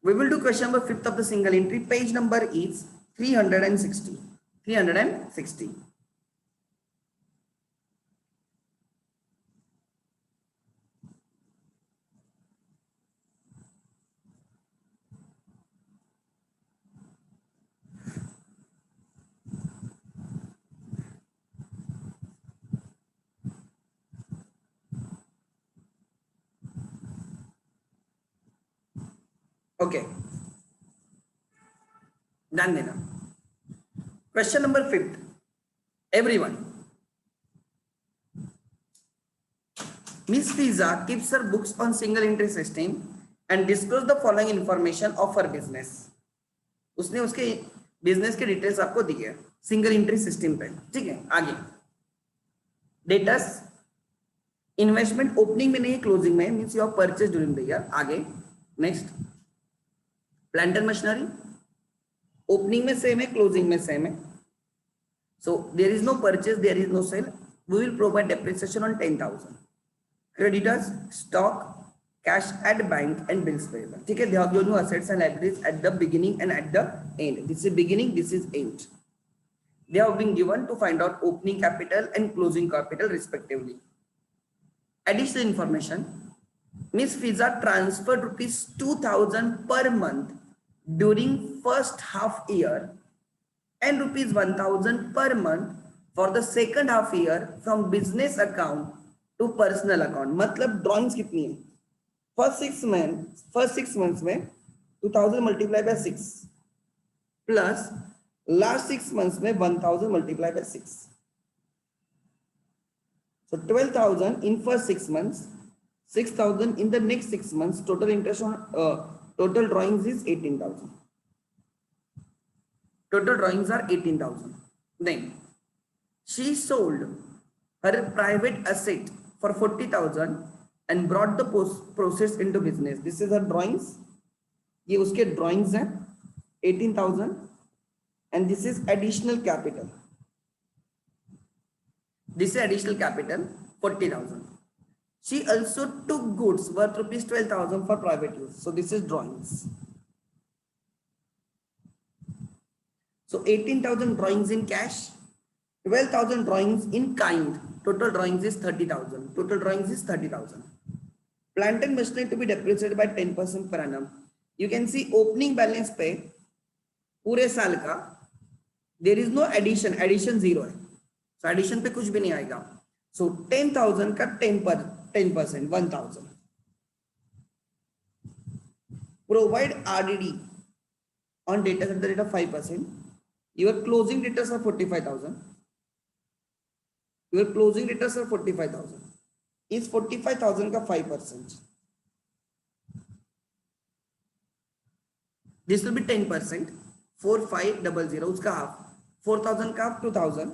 We will do question number 5th of the single entry. Page number is 360. 360. Okay. Done देना. Question number 5th. Everyone. Miss Fiza keeps her books on single entry system and disclose the following information of her business. उसने उसके business के details आपको दिए है single entry system पे. ठीक है, आगे डेटस इन्वेस्टमेंट ओपनिंग में नहीं, क्लोजिंग में, means you have purchase during the year. आगे next plant and machinery opening में सेम है, क्लोजिंग में सेम है. So there is no purchase, there is no sale. We will provide depreciation on 10,000. Creditors, stock, cash at bank and bills payable. ठीक है, they have given you assets and liabilities at the beginning and at the end. This is beginning, this is end. They have been given to find out opening capital and closing capital respectively. Additional information: Miss Fiza transferred rupees 2,000 per month during first half year and rupees 1,000 per month for the second half year from business account to personal account. मतलब drawings कितनी है? First six months में 2000 multiply by 6 plus last 6 months में 1000 multiply by 6. So 12,000 in first 6 months, 6,000 in the next 6 months. Total interest on total drawings is 18,000. Total drawings are 18,000. Then she sold her private asset for 40,000 and brought the process into business. This is her drawings. ये उसके drawings हैं 18,000 and this is additional capital. This is additional capital 40,000. She also took goods worth rupees 12,000 for private use. So this is drawings. So 18,000 drawings in cash, 12,000 drawings in kind. Total drawings is 30,000. Total drawings is 30,000. Plant and machinery to be depreciated by 10% per annum. You can see opening balance पे पूरे साल का there is no addition. Addition 0 है. So addition पे कुछ भी नहीं आएगा. So 10,000 का 10%, 1,000. Provide RDD on data at the rate of 5%. Your closing debtors are 45,000. Your closing debtors are 45,000. Is 45,000 का 5%. This will be 10%. 4,500 उसका half. 4,000 का half 2,000.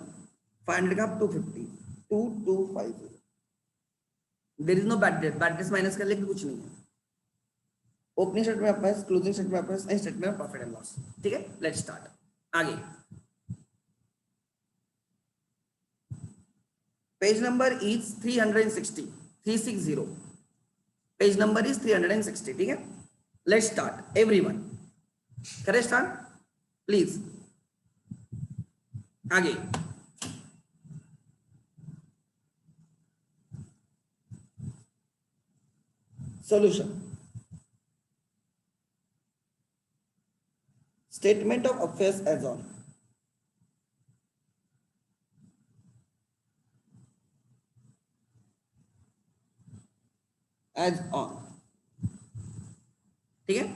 500 का half 250. 2,250. There is no bad debt. Bad debts minus कर लेके कुछ नहीं है. Opening statement में आपका closing statement में आपका statement में profit and loss. ठीक है? Let's start. आगे. Page number is 360. 360. Page number is 360. ठीक है? Let's start. Everyone. करें start? Please. आगे. Solution. Statement of affairs as on. As on. ठीक है?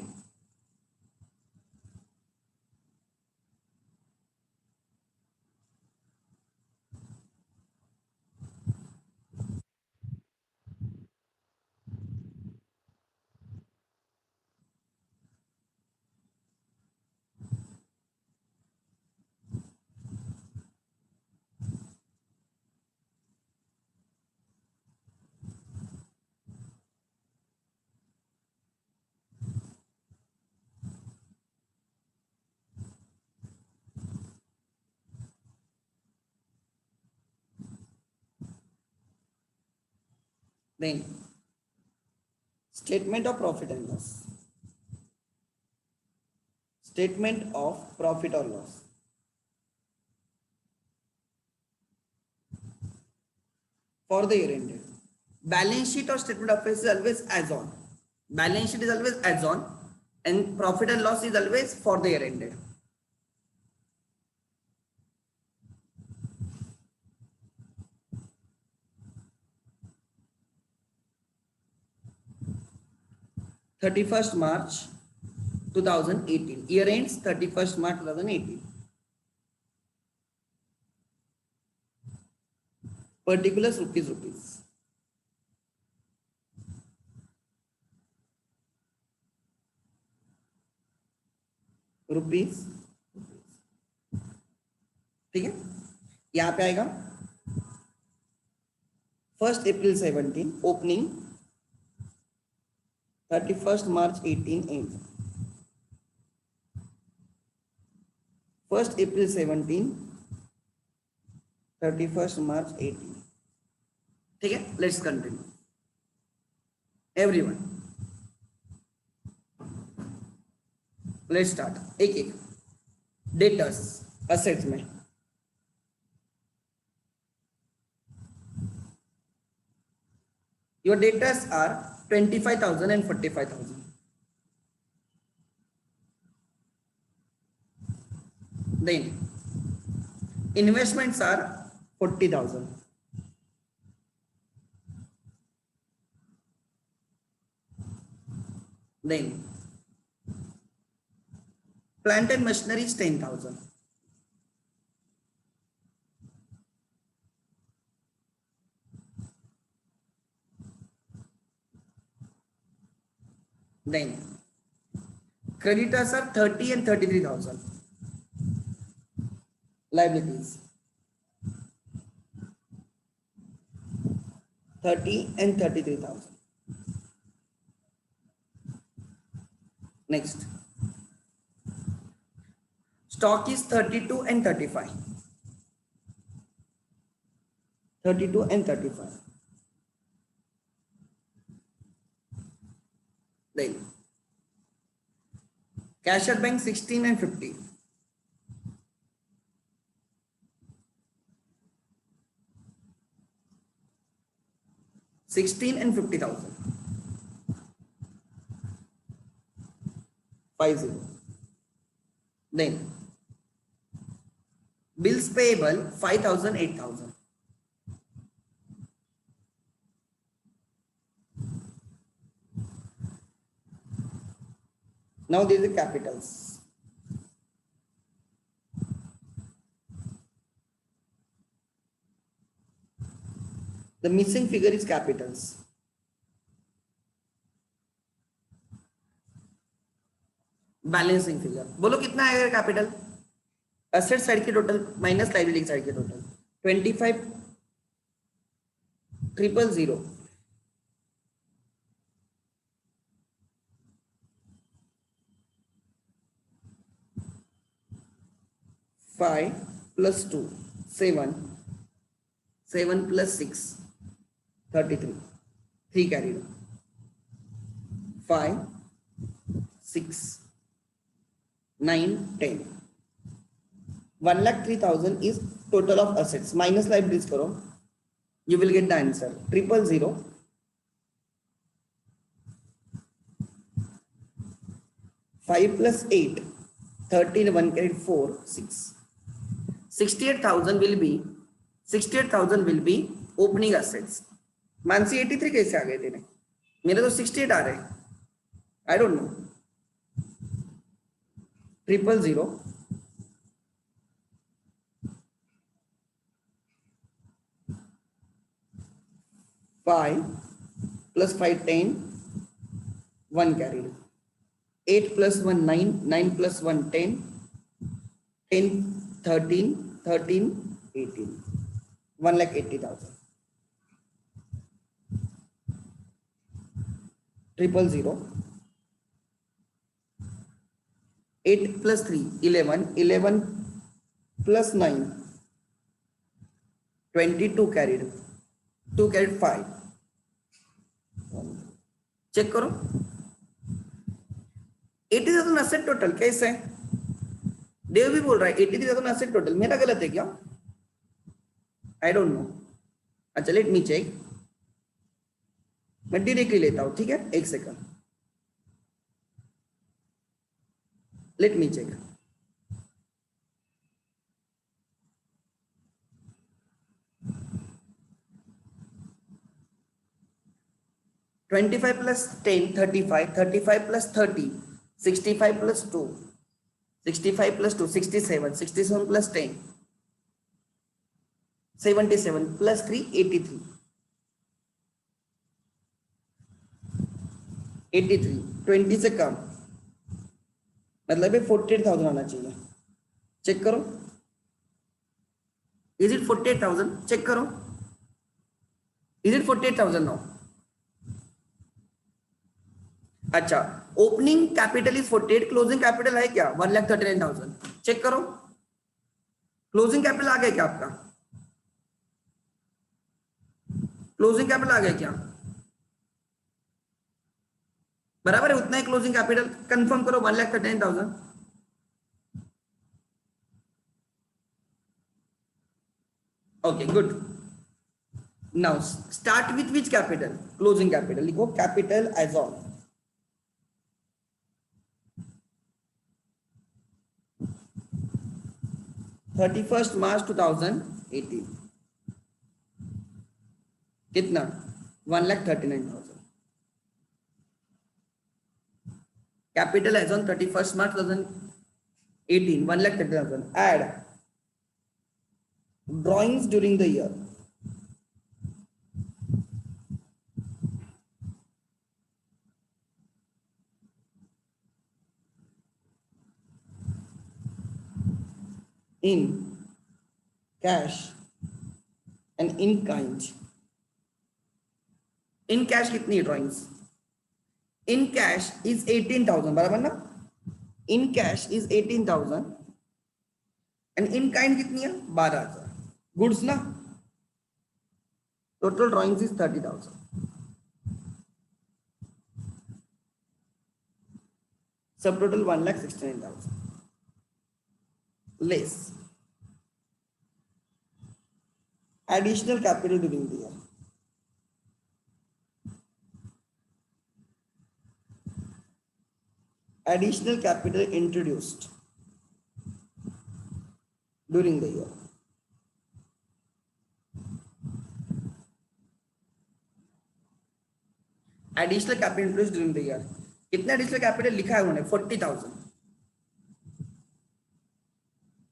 Then statement of profit and loss. Statement of profit और loss. For the year ended, balance sheet or statement of affairs is always as on. Balance sheet is always as on, and profit and loss is always for the year ended. March 2018. Year ends 31st March 2018. Particulars rupees. Rupees, ठीक है। यहां पे आएगा 1 अप्रैल 17 opening, 31 March 18 and. 1 अप्रैल 17, 31 मार्च 18, ठीक है। Let's continue everyone, let's start एक एक। Debtors assets में your debtors are 25,000 and 45,000. Then investments are 40,000. Then plant and machinery is 10,000. Then creditors are 30 and 33,000. Liabilities 30 and 33,000. Next, stock is 32 and 35. 32 and 35. Then cash at bank 16 and 50. and 50,000. 50. Then bills payable 5,000, 8,000. Now these are capitals. The missing figure is capitals. Balancing figure बोलो कितना आएगा capital? Asset side की total minus liability side की total 25,000 5 plus 2 7 7 plus 6 33 3 carried 5 6 9 10 1,03,000 is total of assets minus liabilities करो, you will get the answer 000 5 plus 8 13 1 carried 4 6 68,000 will be opening assets. Mansi 83 कैसे आ गए तेरे? मेरे तो 68 आ रहे, आई don't no. 000 5 plus 5 10 1 carried 8 plus 1 9 9 plus 1 10 10 13 13 18 1,80,000 000 8 plus 3 11 11 plus 9 22 carried 2 carried 5 check करो 80,000 asset total कैसे देव भी बोल रहा है 83,000 एसेट टोटल, मेरा गलत है क्या? I don't know. अच्छा लेट मी चेक, मैं डायरेक्टली लेता हूं, ठीक है, एक second, let me check. Twenty five plus 10 35, 35 plus 30 65 plus 2 65 plus 2 67 67 plus 10 77 plus 3 83 83 20 से कम, मतलब 48,000 आना चाहिए। चेक करो, इज इट 48,000? चेक करो, इज इट 48,000 नाउ? अच्छा, opening capital is 48, closing capital है क्या 1,39,000? चेक करो, क्लोजिंग कैपिटल आ गया क्या आपका? क्लोजिंग कैपिटल आ गया क्या? बराबर है, उतना ही क्लोजिंग कैपिटल, कंफर्म करो 1,39,000। Okay good. Now start with which capital? Closing capital लिखो, कैपिटल एज ऑन 31 मार्च 2018 कितना? 1,39,000। Capital as on 31 March 2018 1,39,000। Add drawings during the year, in cash and in kind। in cash कितनी है drawings? in cash is 18,000, बराबर ना? in cash is 18,000 and in kind कितनी है? 12,000। Goods ना, total drawings is 30,000। सब total 1,69,000 less additional capital during the year। additional capital introduced during the year। Additional capital introduce during the year, कितना additional capital लिखा है उन्होंने? 40,000।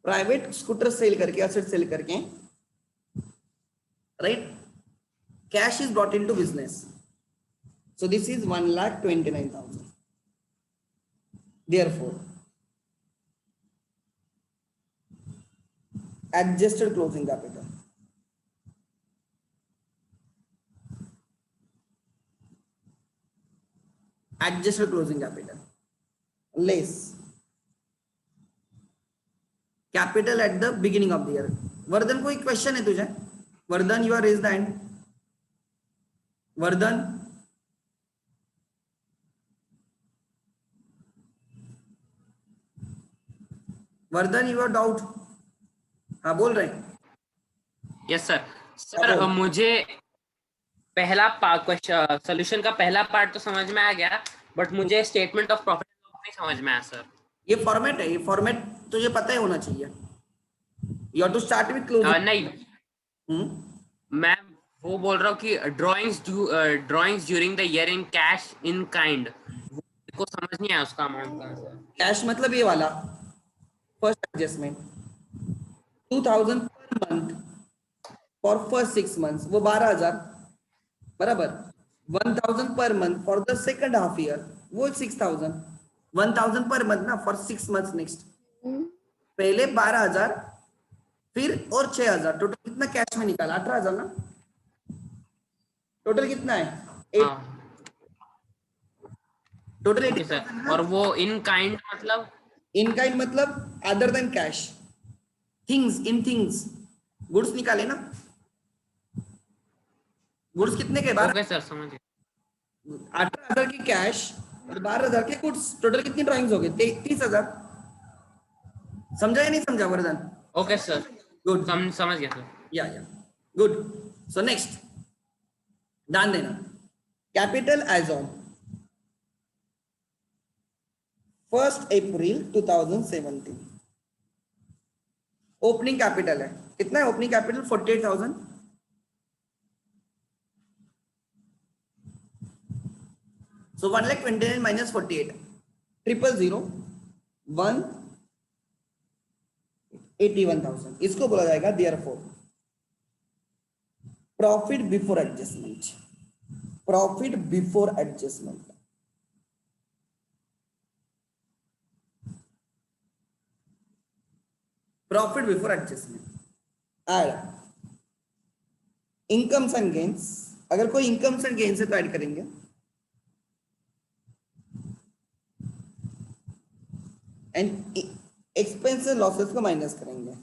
Private scooter cell करके, asset cell करके, right, cash is brought into business, so this is 1,29,000। therefore adjusted closing capital, adjusted closing capital less capital at the beginning of the year। Vardhan, कोई question है तुझे? Vardhan, you are raise the hand. Vardhan, Vardhan you are doubt? हाँ बोल रहे हैं। Yes sir. Sir मुझे पहला solution का पहला पार्ट तो समझ में आ गया, बट मुझे स्टेटमेंट ऑफ प्रॉफिट नहीं समझ में आया सर। ये फॉर्मेट है, ये फॉर्मेट तुझे पता ही होना चाहिए। You have to start with closing. नहीं, मैं वो बोल रहा हूँ कि drawings during the year in cash in kind, को समझ नहीं आया उसका अमाउंट कहाँ से। कैश मतलब ये वाला first adjustment 2,000 per month for first 6 months, वो 12,000 बराबर। 1,000 per month for the second half year, वो 6,000। 1,000 पर मंथ ना फॉर 6 months नेक्स्ट। पहले 12,000 फिर और 6,000, टोटल कितना कैश में निकाला? 18,000 ना। टोटल कितना है? टोटल 80,000। और वो इन काइंड मतलब? इन काइंड मतलब other than cash, things, in things, goods निकाले ना। गुड्स कितने के? 12। ओके सर, समझ गया। 18,000 की कैश और 12,000 के गुड्स, टोटल कितनी ड्राइंग्स हो गए? 33,000। समझा या नहीं समझा वरदान? ओके सर, गुड, समझ गया सर। या गुड। सो नेक्स्ट ध्यान देना, capital as on 1 April 2017, opening capital है कितना है? Opening capital 48,000। सो 1,29,000 माइनस 48, 1,81,000, इसको बोला जाएगा therefore profit before adjustment. Profit before adjustment, profit before adjustment add incomes and gains. अगर कोई इनकम्स एंड गेन्स है तो ऐड करेंगे, एंड एक्सपेंसेस लॉसेस को माइनस करेंगे।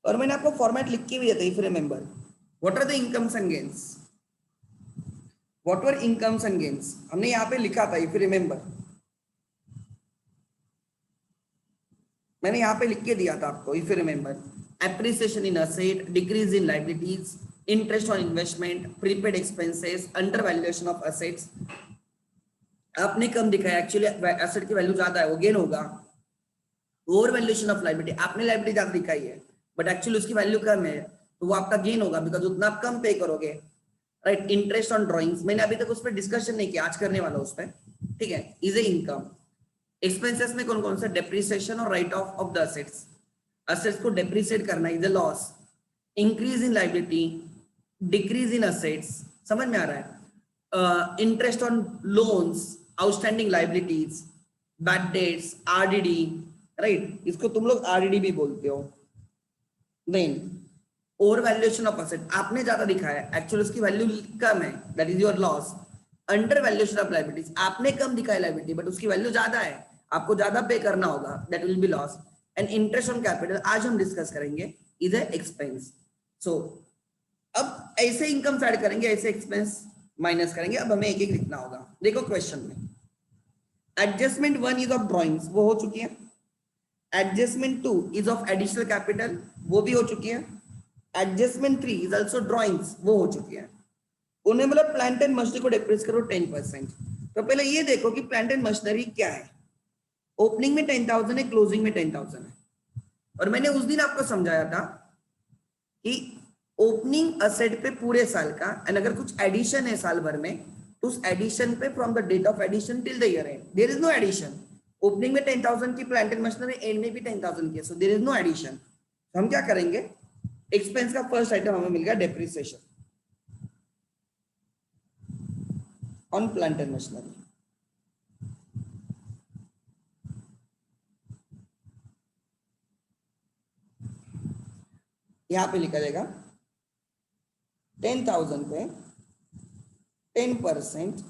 और मैंने आपको फॉर्मेट लिख के भी दिया था, if remember what are the incomes and gains, what were incomes and gains, हमने यहाँ पे लिखा था इफ रिमेंबर, मैंने यहाँ पे लिख के दिया था आपको if remember, appreciation in asset, decrease in liabilities, interest on investment, prepaid expenses, under valuation of assets. आपने कम दिखाया, एक्चुअली एसेट की वैल्यू ज्यादा है वो गेन होगा। ओवर वैल्यूएशन ऑफ लायबिलिटी, आपने लायबिलिटी ज्यादा दिखाई है बट एक्चुअली उसकी वैल्यू कम है तो वो आपका गेन होगा, बिकॉज उतना आप कम पे करोगे, राइट। इंटरेस्ट ऑन ड्रॉइंग्स, मैंने अभी तक उस पर डिस्कशन नहीं किया, आज करने वाला उस पर, ठीक है। Is a income. एक्सपेंसेस में कौन कौन सा? डेप्रिसिएशन और write off of the assets, assets को डेप्रिसिएट करना is a loss. Increase in liability, decrease in assets, समझ में आ रहा है। Interest on loans, outstanding liabilities, bad debts, RDD, right, इसको तुम लोग आरडीडी भी बोलते हो। Then over valuation of asset, आपने ज्यादा दिखाया है, एक्चुअली उसकी वैल्यू कम है, that is your loss. Under valuation of liabilities, आपने कम दिखाया लायबिलिटी बट उसकी वैल्यू ज्यादा है, आपको ज्यादा पे करना होगा, that will be loss. And interest on capital आज हम डिस्कस करेंगे, इज ए एक्सपेंस। सो अब ऐसे इनकम ऐड करेंगे, ऐसे एक्सपेंस माइनस करेंगे। अब हमें एक एक लिखना होगा। देखो क्वेश्चन में एडजस्टमेंट 1 इज ऑफ ड्रॉइंग्स, वो हो चुकी है। Adjustment 2 is of additional capital, वो भी हो चुकी है। एडजस्टमेंट 3 इज ऑल्सो ड्रॉइंग्स, वो हो चुकी है। उन्हें मतलब प्लांट एंड मशीनरी को डिप्रेस करो 10%। तो पहले ये देखो कि प्लांट एंड मशीनरी क्या है। ओपनिंग में 10,000 है, क्लोजिंग में 10,000 है। और मैंने उस दिन आपको समझाया था कि ओपनिंग असेट पे पूरे साल का, एंड अगर कुछ एडिशन है साल भर में तो उस एडिशन पे from the date of addition till the year end there is no addition. Opening में 10,000 की प्लांट एंड मशीनरी, एंड में भी 10,000 की, so there is no addition. तो हम क्या करेंगे, एक्सपेंस का फर्स्ट आइटम हमें मिल गया depreciation on plant and machinery. यहां पे लिखा जाएगा 10,000 पे 10%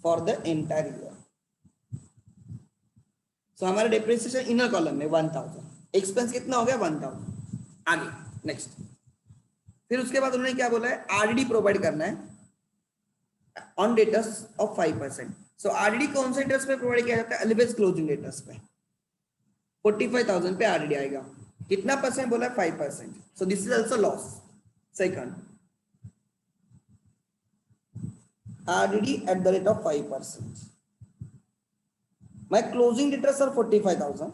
फॉर द एंटायर ईयर। सो हमारा डेप्रिसिएशन इनर कॉलम में 1,000, एक्सपेंस कितना हो गया 1,000। आगे नेक्स्ट, फिर उसके बाद उन्होंने क्या बोला है, आरडीडी प्रोवाइड करना है on debtors of 5%। So RDD कौन से डेटर्स पे प्रोवाइड किया जाता है? ऑलवेज क्लोजिंग डेटर्स पे। 45,000 पे आरडीडी आएगा, कितना परसेंट बोला है? 5%। सो this is also loss. Second, RDD eight the rate of 5%। My closing debtors are 45,000.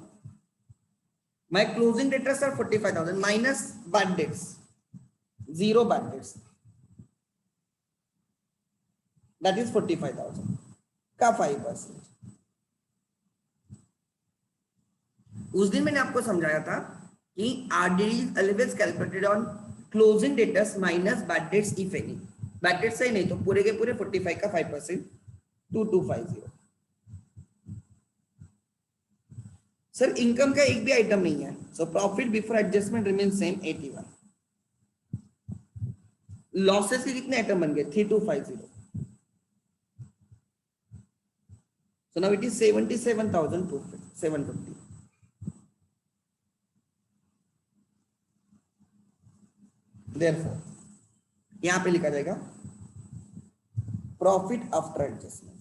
My closing debtors are 45,000 minus bad debts, zero bad debts. That is 45,000 का 5%। उस दिन मैंने आपको समझाया था कि RDD is always calculated on closing debtors minus bad debts if any. Bad debts है नहीं तो पूरे के पूरे 45 का 5%, 2250। सर इनकम का एक भी आइटम नहीं है, so profit before adjustment remain same 81। Losses के कितने आइटम बन गए? 3250। So now it is 77,750। Therefore यहां पे लिखा जाएगा profit after adjustment.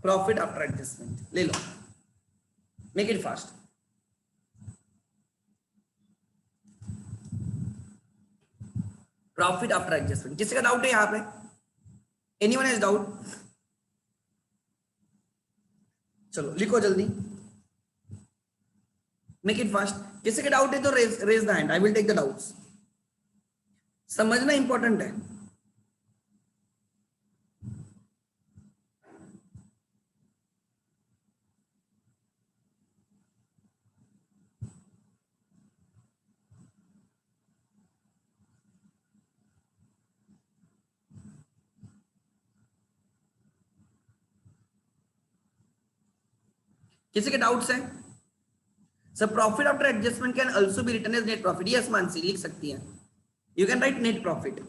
Profit after adjustment ले लो, make it fast. Profit after adjustment, किसी का डाउट है यहाँ पे? Anyone has doubt? चलो लिखो जल्दी, मेक इट फास्ट। किसी का डाउट है तो raise the hand, I will take the doubts. समझना इंपॉर्टेंट है। किसी के डाउट्स है? Sir profit after adjustment can also be written as net profit. Yes Mansi लिख सकती है, you can write net profit,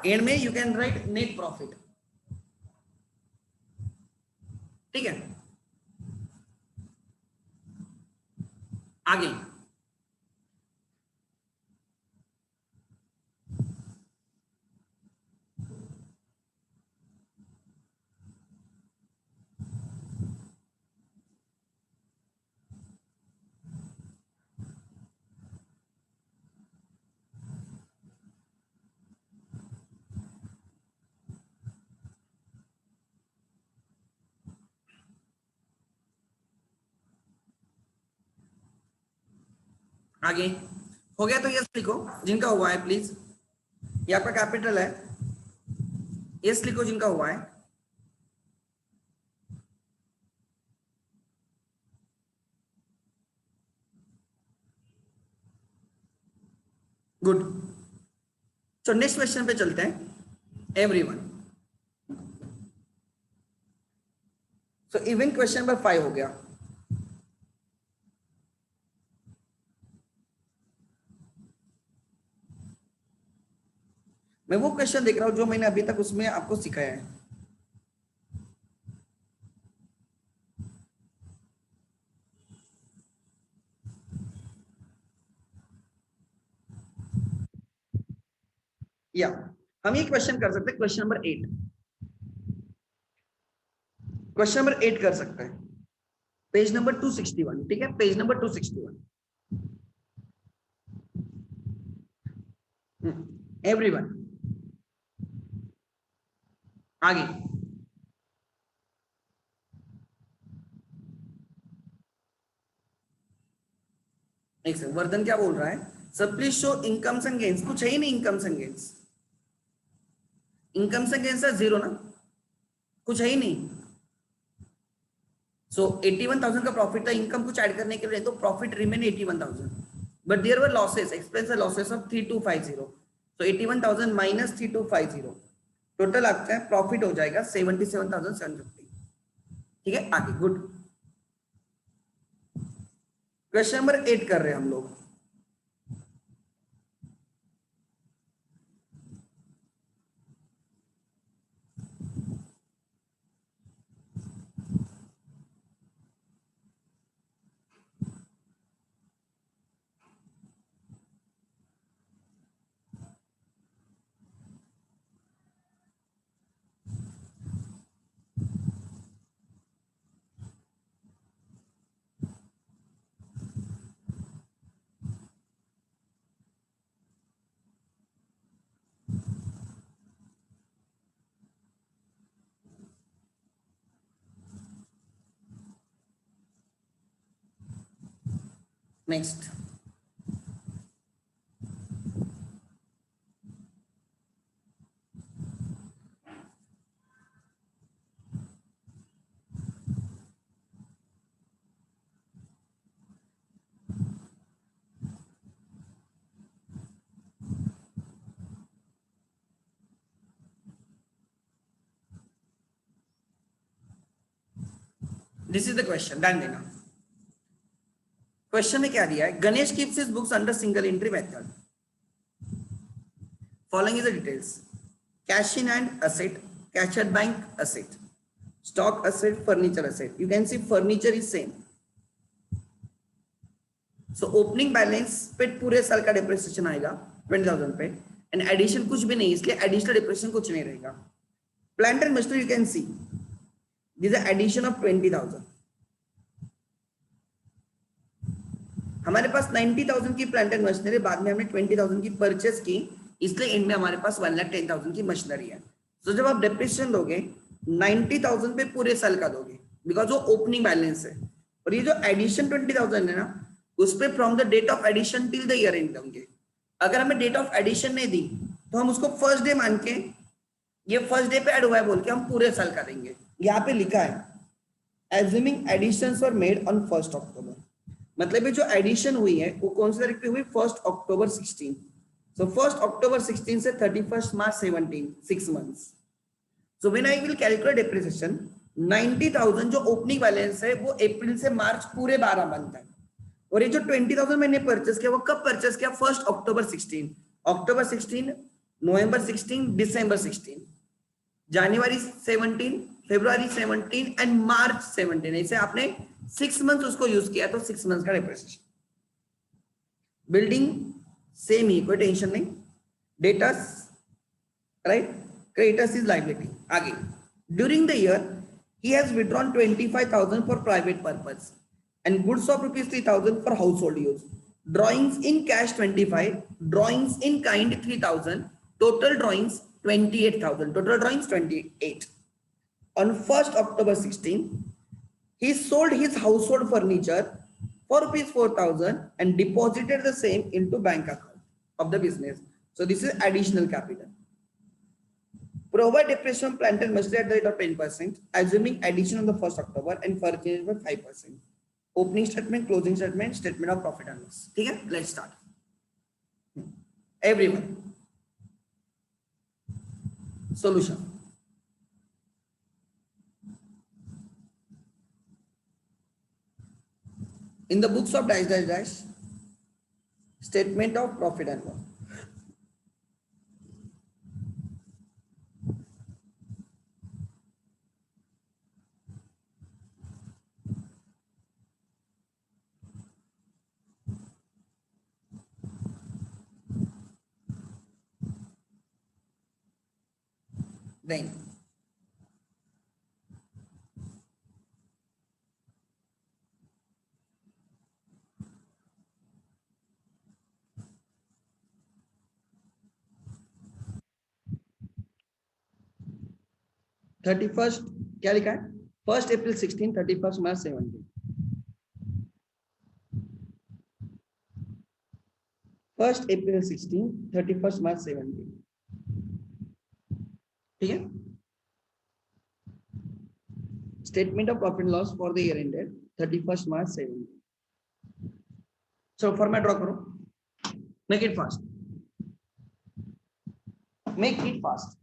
and में you can write net profit, ठीक है। आगे आगे हो गया तो यस लिखो जिनका हुआ है प्लीज, ये आपका कैपिटल है, यस लिखो जिनका हुआ है। गुड, तो नेक्स्ट क्वेश्चन पे चलते हैं everyone. So even question number 5 हो गया। मैं वो क्वेश्चन देख रहा हूं जो मैंने अभी तक उसमें आपको सिखाया है। या हम ये क्वेश्चन कर सकते हैं, क्वेश्चन नंबर 8, क्वेश्चन नंबर 8 कर सकते हैं, पेज नंबर 261, ठीक है, पेज नंबर 261। एवरीवन आगे। एक सेकंड, वर्धन क्या बोल रहा है? Sir please show incomes and gains. कुछ है ही नहीं incomes and gains, incomes and gains zero ना, कुछ है ही नहीं। सो 81,000 का प्रॉफिट था, इनकम कुछ ऐड करने के लिए तो profit remain 81,000, but there were losses, expense losses of 3250। So 81,000 minus 3250, total आपका प्रॉफिट हो जाएगा 77,750, ठीक है। आगे गुड, क्वेश्चन नंबर 8 कर रहे हैं हम लोग। Next this is the question, ध्यान देना। क्वेश्चन में क्या दिया है? Ganesh keeps his books under single entry method, following is the details: cash in hand asset, cash at bank asset, stock asset, furniture asset. You can C furniture is same. So opening balance पे पूरे साल का depreciation आएगा 20,000 पे, and addition कुछ भी नहीं, इसलिए एडिशनल डिप्रिसिएशन कुछ नहीं रहेगा। Plant and machinery you can see this is addition of 20,000। हमारे पास 90,000 की प्लांट एंड मशीनरी, बाद में हमने 20,000 की परचेस की, इसलिए एंड में हमारे पास 1,10,000 की मशीनरी है। तो जब आप डेप्रिसिएशन दोगे 90,000 पे पूरे साल का दोगे, बिकॉज वो ओपनिंग बैलेंस है। और ये जो एडिशन 20,000 है ना, उस पे from the date of addition till the year end होंगे। अगर हमें डेट ऑफ एडिशन नहीं दी तो हम उसको फर्स्ट डे मान के, ये फर्स्ट डे पे ऐड हुआ है बोल के हम पूरे साल का देंगे। यहाँ पे लिखा है assuming additions were made on 1 October, मतलब ये जो एडिशन हुई है वो कौन सी तारीख पे हुई? 1 अक्टूबर 16। सो 1 अक्टूबर 16 से 31 March 17, 6 months. So when I will calculate depreciation, 90,000 जो ओपनिंग बैलेंस है वो अप्रैल से मार्च पूरे 12 मंथ है। और ये जो 20,000 मैंने परचेस किया वो कब परचेस किया? 1 अक्टूबर 16, अक्टूबर 16, नवंबर 16, दिसंबर 16, जनवरी 17, फरवरी 17 एंड मार्च 17। ऐसे आपने 6 मंथ्स उसको यूज किया तो 6 मंथ्स का डेप्रिसिएशन। बिल्डिंग सेम ही, कोई टेंशन नहीं। Debtors, right, creditors is liability. आगे, during the year he has withdrawn 25,000 for private purpose and goods of rupees 3,000 for household use. Drawings in cash 25, drawings in kind 3,000, total drawings 28,000, total drawings 28. On 1st October 16, he sold his household furniture for rupees 4,000 and deposited the same into bank account of the business. So this is additional capital. Provide depreciation of plant and machinery at the rate of 10%, assuming addition on the 1st October and purchase by 5%. Opening statement, closing statement, statement of profit and loss. ठीक है, let's start. Everyone. Solution. In the books of dash dash dash, statement of profit and loss. Then thirty first क्या लिखा है? 1 अप्रैल 16, 31 March 17, 1 अप्रैल 16, 31 March 17। ठीक है, statement of profit loss for the year ended 31 March 17। So format draw करो, make it fast, make it fast.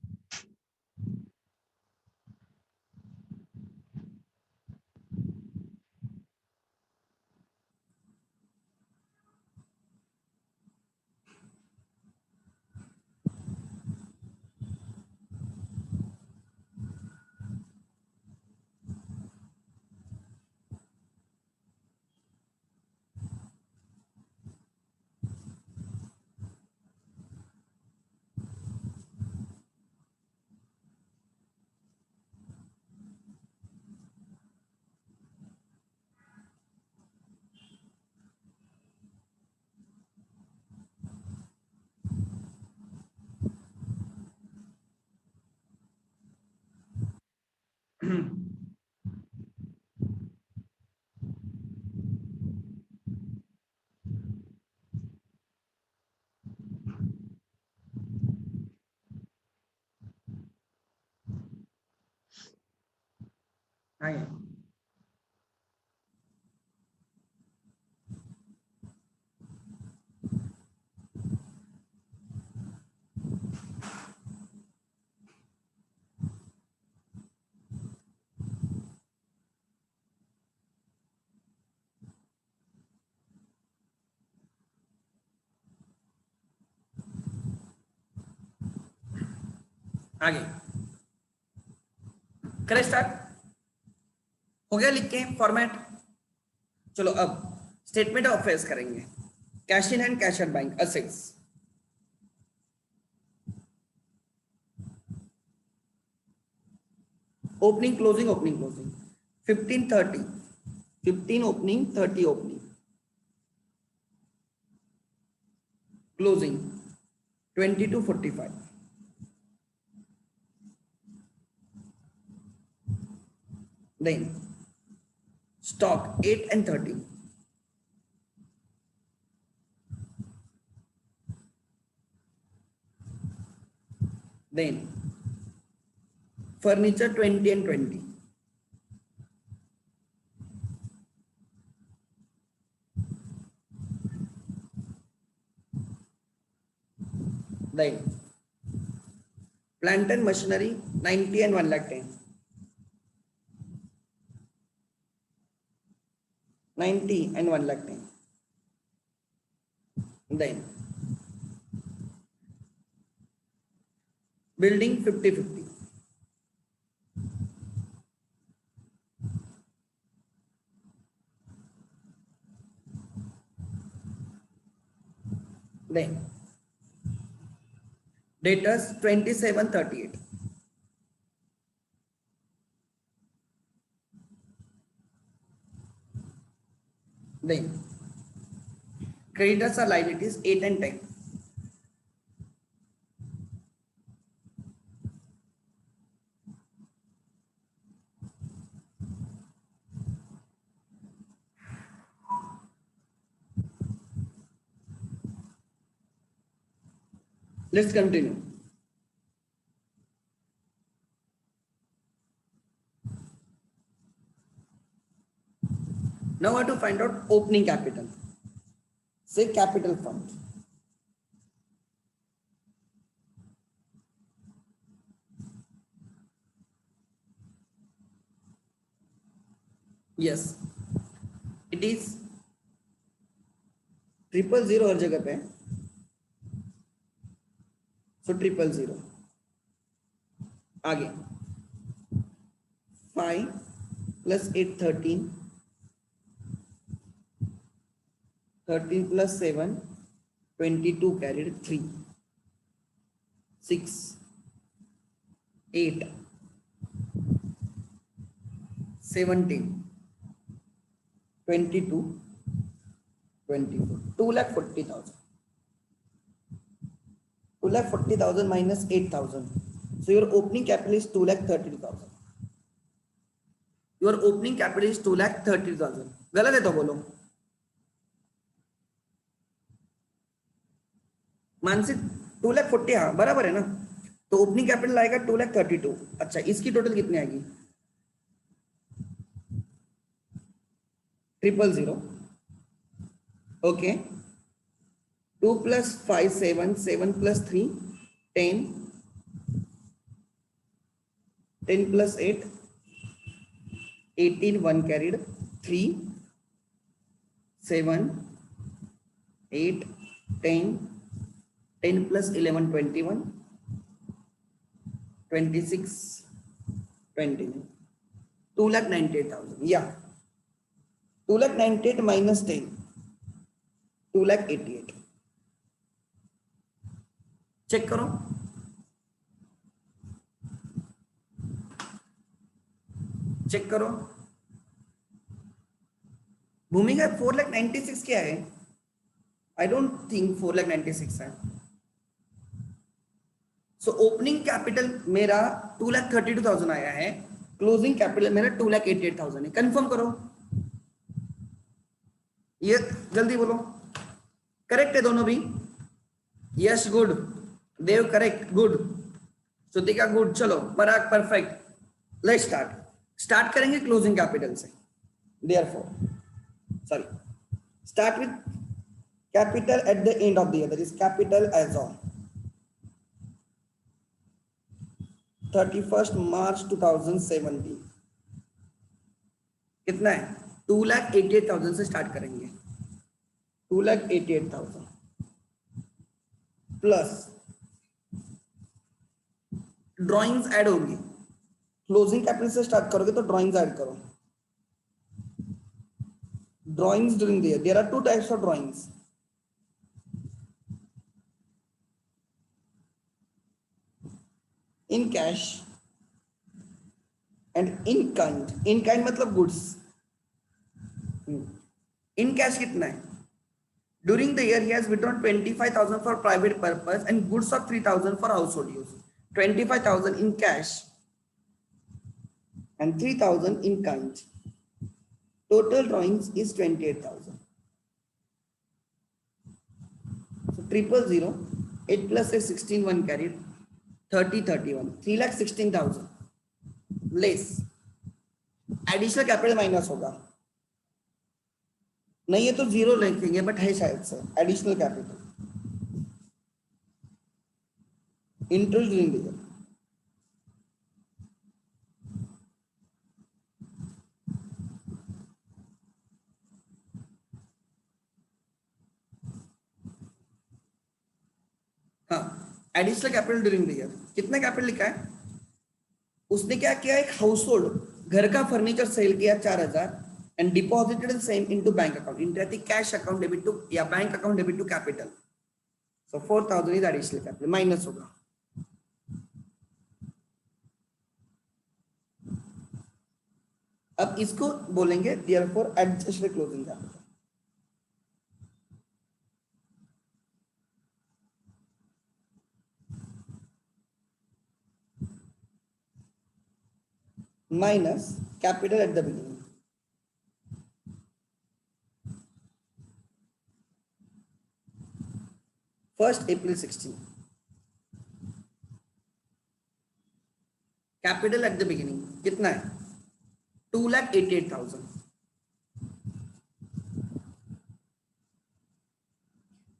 आगे आगे करें start, हो गया लिख के फॉर्मेट। चलो अब स्टेटमेंट ऑफ अफेयर्स करेंगे। Cash in hand, cash at bank, assets. Opening closing 15 30, 15 opening 30 opening, closing 22 45, then stock 8 and 30, then furniture 20 and 20, then plant and machinery 90 and 1 lakh 10, 90 and 1 lakh 10, then building 50 50, then debtors 27 38, then creditors are liabilities 8 and 10, let's continue. Now I have to find out opening capital. Say capital fund. Yes, it is 000 हर जगह पे, so 000 आगे 5 plus 8 13, 13 plus 7 22 carried 3, 6 8 17 22 24, 2,40,000. 2,40,000 minus 8,000. So your opening capital is 2,32,000. Your opening capital is 2,32,000. गलत है तो बोलो. मानसिक 2,40,000 हाँ बराबर है ना. तो ओपनिंग कैपिटल आएगा 2,32,000. अच्छा इसकी टोटल कितनी आएगी? 000. Okay 2 plus 5 7, 7 plus 3 10, 10 plus 8 18, 1 carried 3 7 8 10, 10 plus 11 21, 26 29, 2,98,000. Yeah, 2,98,000 minus 10, 2,88,000. Check करो. चेक करो. भूमि का 4,96,000 क्या है? आई डोंट थिंक 4,96,000 है. सो ओपनिंग कैपिटल मेरा 2,32,000 आया है, क्लोजिंग कैपिटल मेरा 2,88,000 है. कंफर्म करो. ये जल्दी बोलो. करेक्ट है दोनों भी? Yes good. Dev correct good. Shrutika good. चलो पराग परफेक्ट. लेट्स स्टार्ट करेंगे क्लोजिंग कैपिटल से. Therefore sorry start with capital at the end of the year, that is capital as on 31st March 2017. कितना है? 2,88,000 से स्टार्ट करेंगे. 2,88,000 प्लस ड्राइंग्स ऐड होगी. Closing capital से start करोगे तो ड्राइंग्स ऐड करो. Drawings during the year, there are 2 types of drawings. in cash and in kind मतलब गुड्स। इन कैश कितना है? During the year, he has withdrawn 25,000 for private purpose and goods of 3,000 for household use. 25,000 in cash and 3,000 in kind. Total drawings is 28,000. So 000, 8 plus a 16, 1 carried, 30, 31, 3,16,000 less. Additional capital minus होगा, नहीं है तो zero लिखेंगे, but है शायद से additional capital interest during the year. हाँ, additional capital during the year कितना कैपिटल लिखा है? उसने क्या किया, एक हाउस होल्ड घर का फर्नीचर सेल किया 4,000 and deposited the same into bank account, into the cash account debit to या bank account debit to capital. So 4,000 is additional capital minus होगा। अब इसको बोलेंगे therefore adjust the closing capital minus capital at the beginning. First April 16, capital at the beginning कितना है? 2,88,000।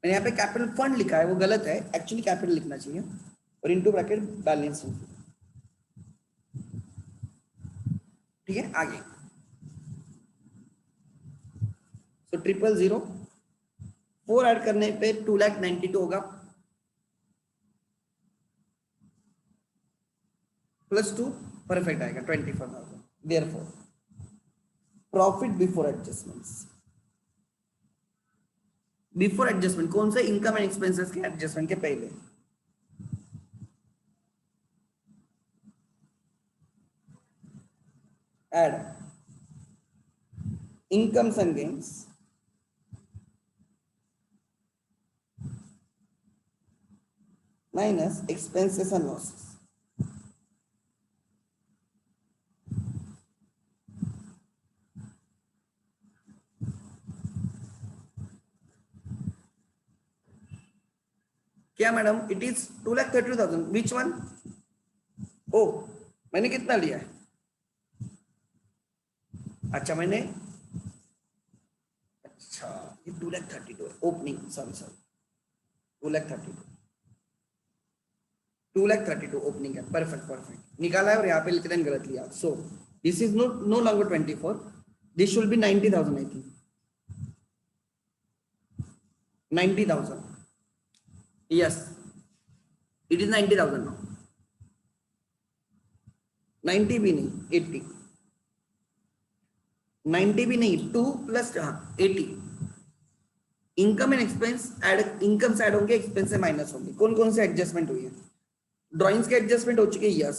मैंने यहाँ पे कैपिटल फंड लिखा है, वो गलत है, एक्चुअली कैपिटल लिखना चाहिए और इनटू ब्रैकेट बैलेंस। ठीक है, आगे सो 000 4 ऐड करने पे 2,92,000 होगा, प्लस 2 परफेक्ट आएगा 24,000। Therefore profit before adjustments, before adjustment कौन सा? इनकम एंड एक्सपेंसेस के एडजस्टमेंट के पहले। Add incomes and gains minus expenses and losses. क्या madam? It is 2,32,000। Which one? ओ, मैंने कितना लिया है? अच्छा मैंने, अच्छा ये 2,32,000 ओपनिंग, सॉरी 2,32,000 ओपनिंग है। परफेक्ट निकाला है और यहाँ पे लिख दें गलत लिया। So this is no longer 24, this should be 90,000 I think, 90,000। Yes, it is 90,000 now. 90 भी नहीं, 80, 90 भी नहीं, 2 plus 80। Income and expense add, income से ऐड होंगे, एक्सपेंस से माइनस होंगे। कौन कौन से एडजस्टमेंट हुई है? ड्राइंग्स के एडजस्टमेंट हो चुके, यस।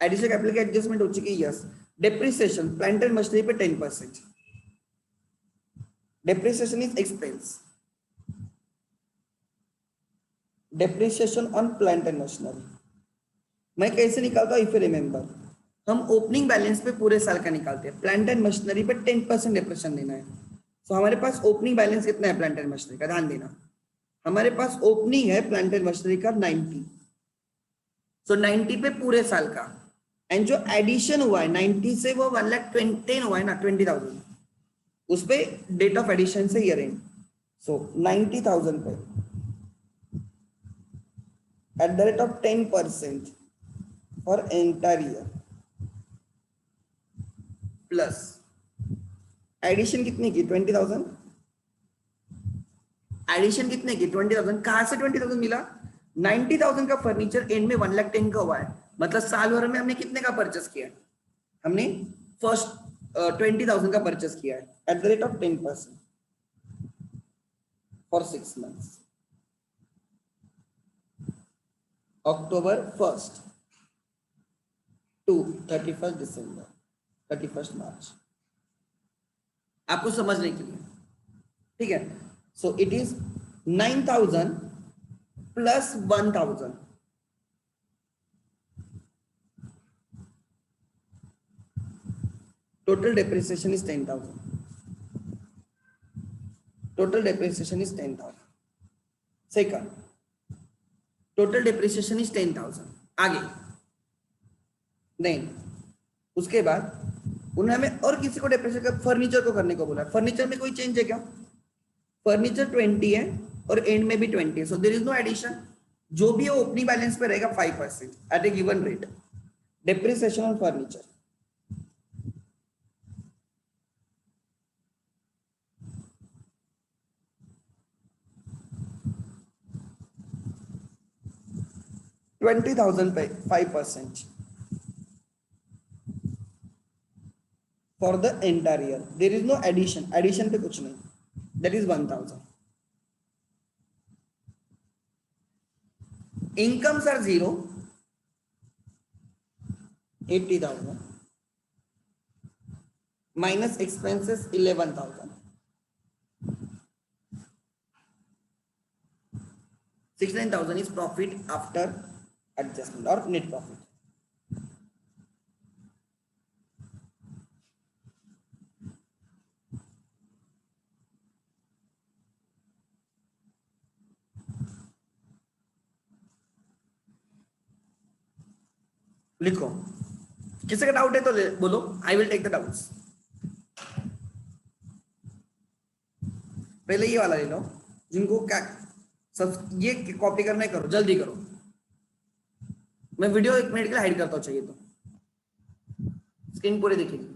एडिशनल कैपिटल के एडजस्टमेंट हो चुके, yes. Depreciation plant and machinery पे 10%, depreciation is expense, depreciation on plant and machinery. मैं कैसे निकालता हूं? इफ यू रिमेंबर, हम ओपनिंग बैलेंस पे पूरे साल का निकालते हैं, प्लांट एंड मशीनरी पे 10% डेप्रिसिएशन देना है। तो हमारे पास ओपनिंग बैलेंस कितना है प्लांट एंड मशीनरी का? ध्यान देना, हमारे पास ओपनिंग है प्लांट एंड मशीनरी का 90, सो 90 पे पूरे साल का, एंड जो एडिशन हुआ है 90 से वो 1,10,000 हुआ है ना, 20,000, उस पे डेट ऑफ एडिशन से ईयर एंड। सो 90,000 पे at the rate of 10% for entire year, plus addition कितने की? 20,000। एडिशन कितने की? 20,000। कहां से 20,000 मिला? 90,000 का फर्नीचर एंड में 1,10,000 का हुआ है, मतलब साल भर में हमने कितने का परचेस किया है? हमने फर्स्ट 20,000 का परचेस किया है at the rate of 10% for 6 months। October 1st to 31 December 31 March, आपको समझने के लिए, ठीक है। So it is 9,000 plus 1,000, total depreciation is 10,000, total depreciation is 10,000, second total depreciation is 10,000, आगे नहीं, उसके बाद उन्हें हमें और किसी को डेप्रिसिएट कर फर्नीचर को करने को बोला। फर्नीचर में कोई चेंज है क्या? फर्नीचर 20 है और एंड में भी 20 है, so there is no addition. जो भी है ओपनिंग बैलेंस पे रहेगा 5% at a given rate. Depreciation on furniture, $20,000 पे 5% for the entire year. There is no addition, addition पे कुछ नहीं, that is 1,000। Incomes are 0, 80,000 minus expenses 11,000, 69,000 is profit after adjustment or net profit। लिखो, किसी का doubt है तो बोलो, I will take the doubts. पहले ये वाला ले लो, जिनको क्या सब ये कॉपी करना है करो, जल्दी करो। मैं वीडियो 1 मिनट के लिए हाइड करता हूँ, चाहिए तो स्क्रीन पूरी दिखेगी।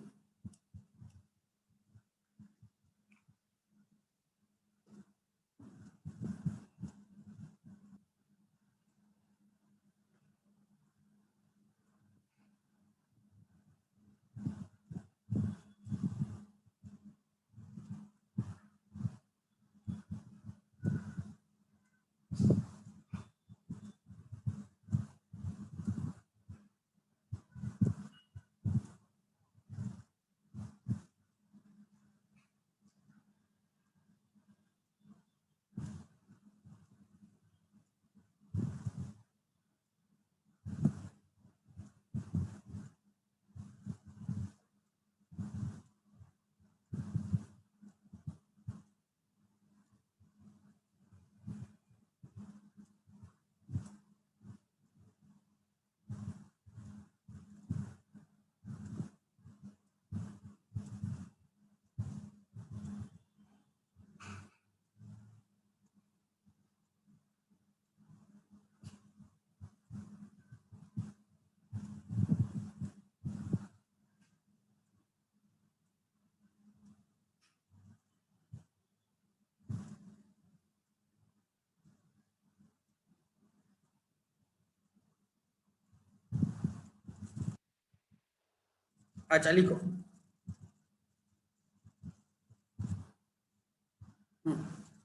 अच्छा लिखो,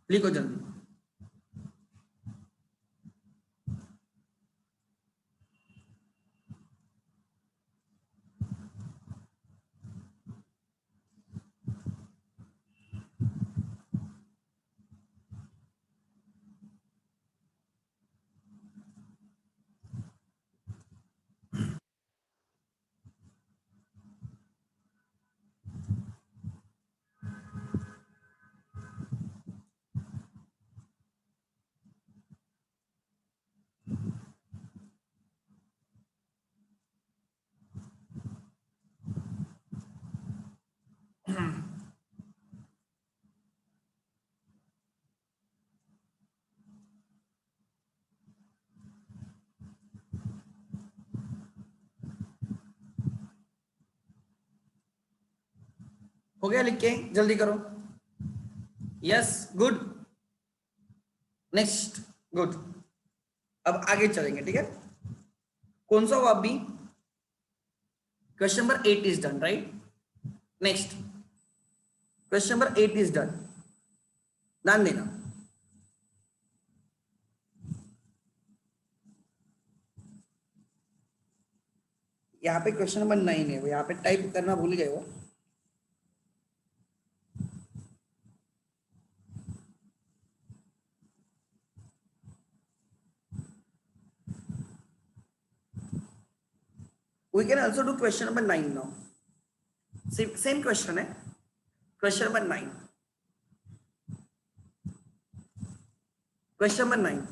लिखो जल्दी। हो गया लिख के, जल्दी करो। Yes, good, next, good. अब आगे चलेंगे, ठीक है। कौन सा हुआ अभी? Question number 8 is done, right. Next question number 8 is done, ध्यान देना। यहाँ पे क्वेश्चन नंबर 9 है, वो यहाँ पे टाइप करना भूल गए वो। We can also do question number 9 now. Same question है, question number 9. Question number 9.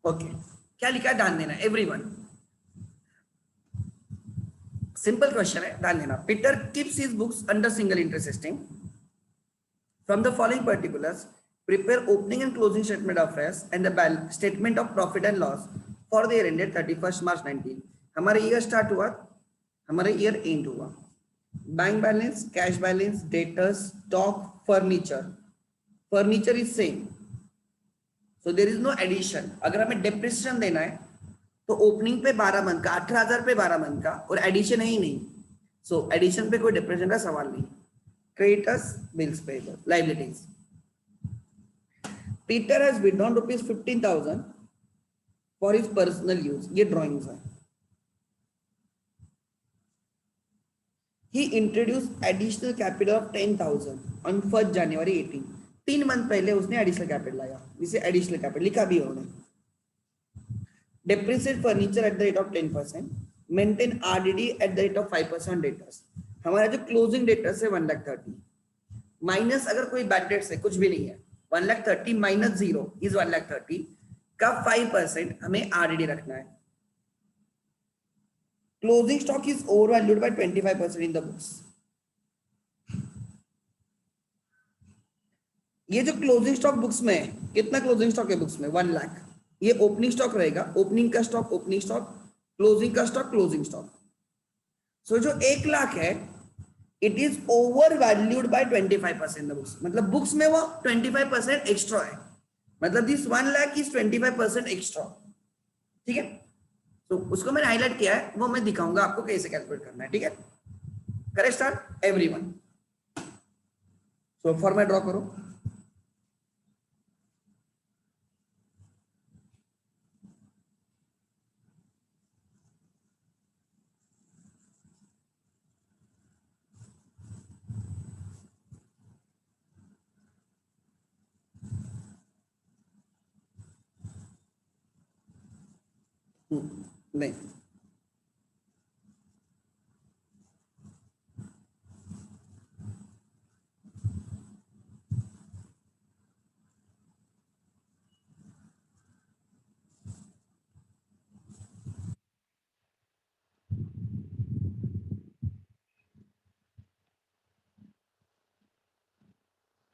Okay, क्या लिखा है ध्यान देना एवरीवन। सिंपल क्वेश्चन है, ध्यान देना। Peter keeps his books under single interest system. From the following particulars, prepare opening and closing statement of affairs and the statement of profit and loss for the year ended 31st March 19. हमारा year start हुआ, हमारा year end हुआ। Bank balance, cash balance, debtors, stock, furniture. Furniture is same, so there is no addition. अगर हमें depreciation देना है तो opening पे 12 मंथ का 18,000 पे 12 मंथ का, और एडिशन है ही नहीं, सो एडिशन पे कोई डेप्रिसिएशन का सवाल नहीं। Creditors, bills payable, liabilities. Peter has withdrawn rupees 15,000 for his personal use. ये drawings है। He introduced additional capital of 10,000 on 1st January 18. 3 month पहले उसने एडिशनल कैपिटल लाया, जिसे एडिशनल कैपिटल लिखा भी है उन्होंने। Depreciate furniture at the rate of 10%. Maintain RDD at the rate of 5% debtors. हमारा जो क्लोजिंग डेटर्स है 1,30,000 माइनस, अगर कोई बैड डेट्स है, कुछ भी नहीं है, 1,30,000 माइनस 0 इज 1,30,000 का 5% हमें आरडीडी रखना है। Closing stock is over valued bye 25% in the books. ये जो क्लोजिंग स्टॉक बुक्स में है, कितना क्लोजिंग स्टॉक है बुक्स में? 1 लाख। ये ओपनिंग स्टॉक रहेगा, ओपनिंग का स्टॉक ओपनिंग स्टॉक, क्लोजिंग का स्टॉक क्लोजिंग स्टॉक। सो जो 1 लाख है, it is over valued bye 25% the books. मतलब बुक्स में वो 25% एक्स्ट्रा है, मतलब दिस 1 लाख इज 25% एक्स्ट्रा। ठीक है, तो उसको मैंने हाईलाइट किया है, वो मैं दिखाऊंगा आपको कैसे कैलकुलेट करना है। ठीक है, करेक्ट स्टार्ट एवरीवन। सो फॉर्मेट ड्रॉ करो। नहीं,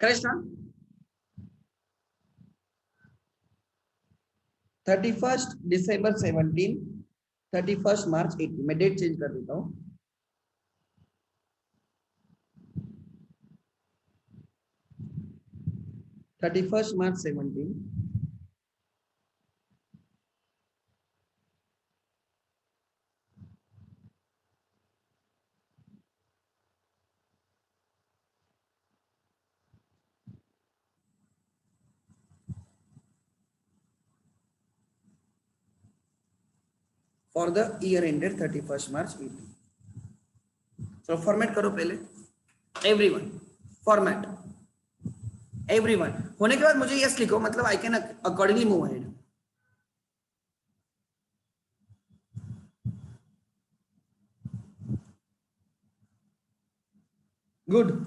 correct start. 31st December 17, 31st March 18। मैं डेट चेंज कर देता हूँ। March 17, for the year ended 31st March 18। so format करो पहले एवरीवन। फॉर्मेट एवरीवन होने के बाद मुझे यस लिखो, मतलब I can accordingly move ahead. Good.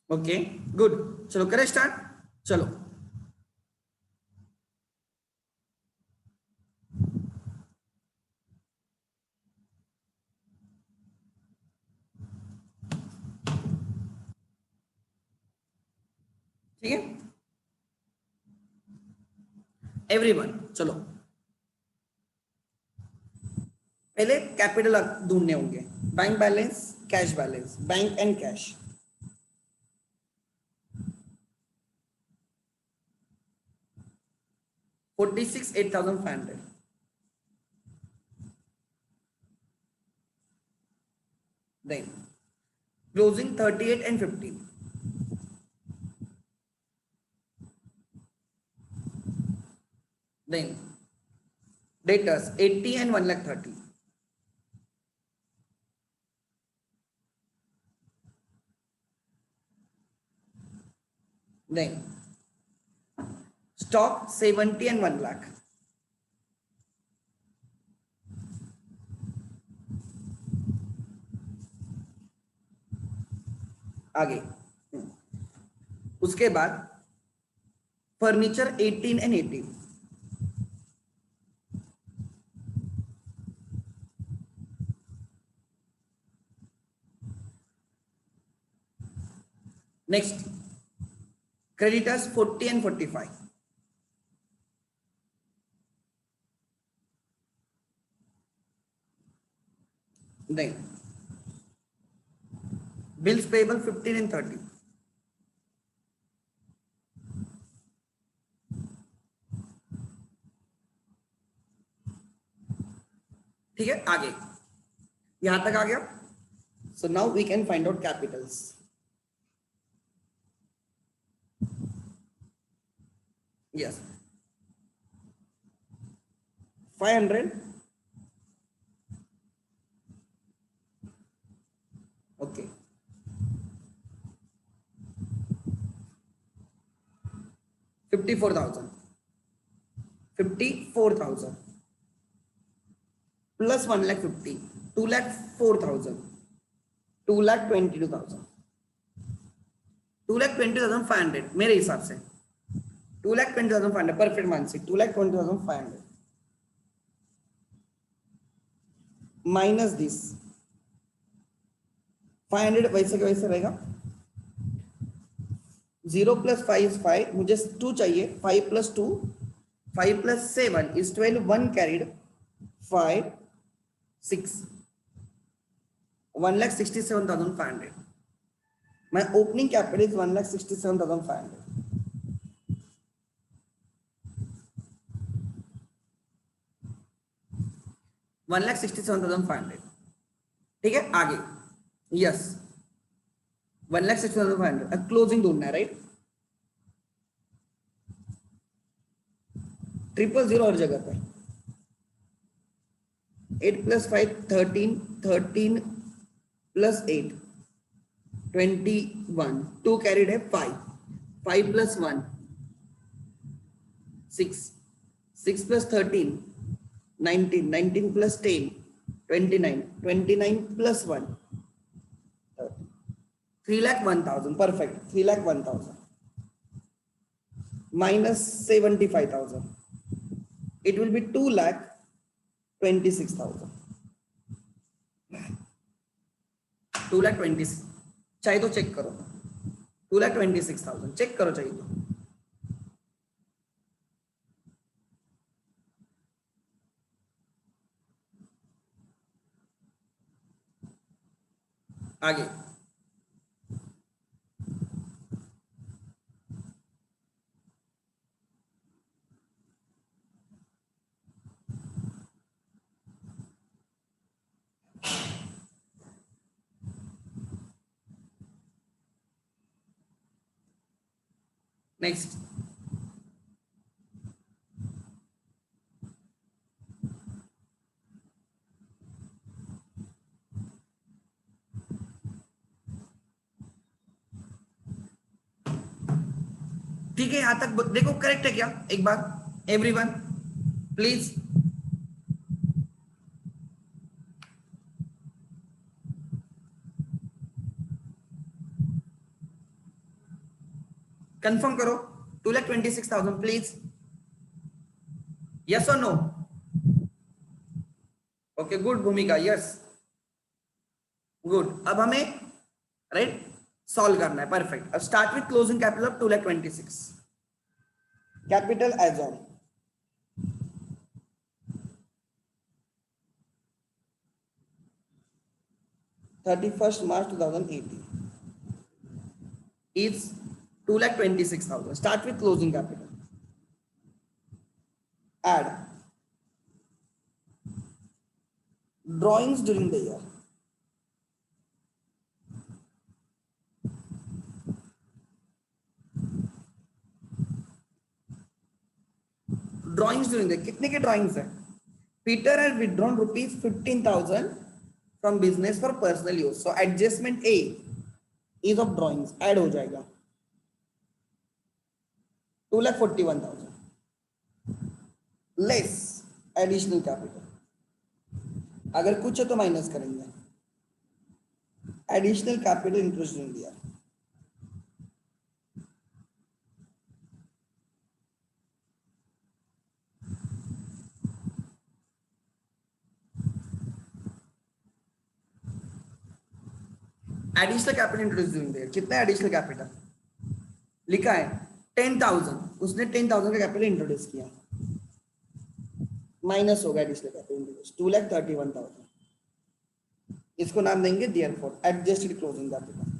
Okay good, चलो करें स्टार्ट। चलो ठीक है एवरीवन। चलो पहले कैपिटल ढूंढने होंगे, bank balance, cash balance, bank and cash. $46,8,500, then closing 38 and 15, then debtors 80 and 1,30,000, then stock 70 and 1 lakh, आगे उसके बाद furniture 18 and 18, next creditors 40 and 45, then bills payable 15 and 30, ठीक है आगे यहां तक आ गया। So now we can find out capitals. Yes 500, okay 54,000 plus 1,50,000 2,04,000 2,22,000 2,20,500 मेरे हिसाब से 2,20,500 परफेक्ट मानसिक 2,20,500 माइनस दिस 500 वैसे का वैसे रहेगा। 0 + 5 is 5, मुझे 2 चाहिए। 5 + 2 5 + 7 is 12, 1 carried 5 6 1,67,500। My opening capital is 1,67,500। $1,67,500 ठीक है आगे यस 1,67,500 अब क्लोजिंग ढूंढना है राइट। 000 और जगह पे 8 + 5 13 13 + 8 21 2 कैरिड है 5 5 + 1 6 6 + 13 19 19 + 10 29 29 + 1 3,01,000 perfect 3,01,000 minus 75,000 it will be 2,26,000 2,26,000 चाहिए तो चेक करो 2,26,000 चेक करो चाहिए तो आगे नेक्स्ट ठीक है यहां तक देखो करेक्ट है क्या एक बार एवरीवन प्लीज कंफर्म करो 2,26,000 प्लीज यस और no okay good Bhumika yes good अब हमें राइट सॉल्व करना है, परफेक्ट। अब start with closing capital of 2,26,000 capital as on 31st March 2018 is 2,26,000. Start with closing capital. Add drawings during the year. Drawings during the कितने के drawings है? Peter had withdrawn rupees 15,000 from business for personal use. So adjustment A is of drawings. Add हो जाएगा 2,41,000 less additional capital. अगर कुछ है तो minus करेंगे. Additional capital interest in दिया. एडिशनल कैपिटल इंट्रोड्यूस देंगे. कितना एडिशनल कैपिटल लिखा है? 10,000. उसने 10,000 का कैपिटल इंट्रोड्यूस किया, माइनस होगा एडिशनल कैपिटल इंट्रोड्यूस 2,31,000. इसको नाम देंगे देयरफॉर एडजस्टेड क्लोजिंग कैपिटल.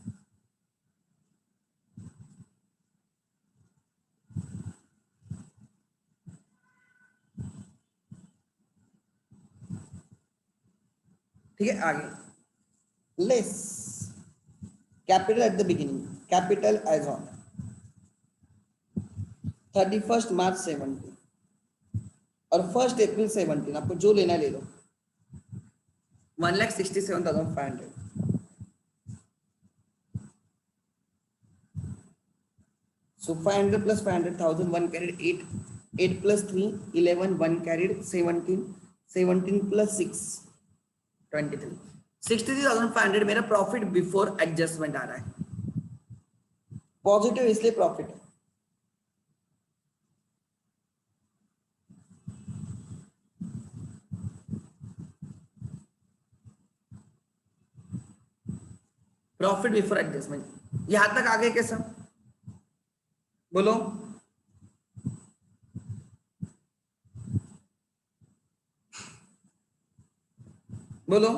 ठीक है, आगे less capital at the beginning, capital as on 31st March 17 और 1st April 17. आपको जो लेना ले लो. 1,67,500. So 500 plus 500,000, 1 carried 8, 8 plus 3, 11, 1 carried 17, 17 plus 6, 23. 63,500 मेरा प्रॉफिट बिफोर एडजस्टमेंट आ रहा है. पॉजिटिव इसलिए प्रॉफिट है. Profit before adjustment. यहां तक आगे कैसा बोलो? बोलो.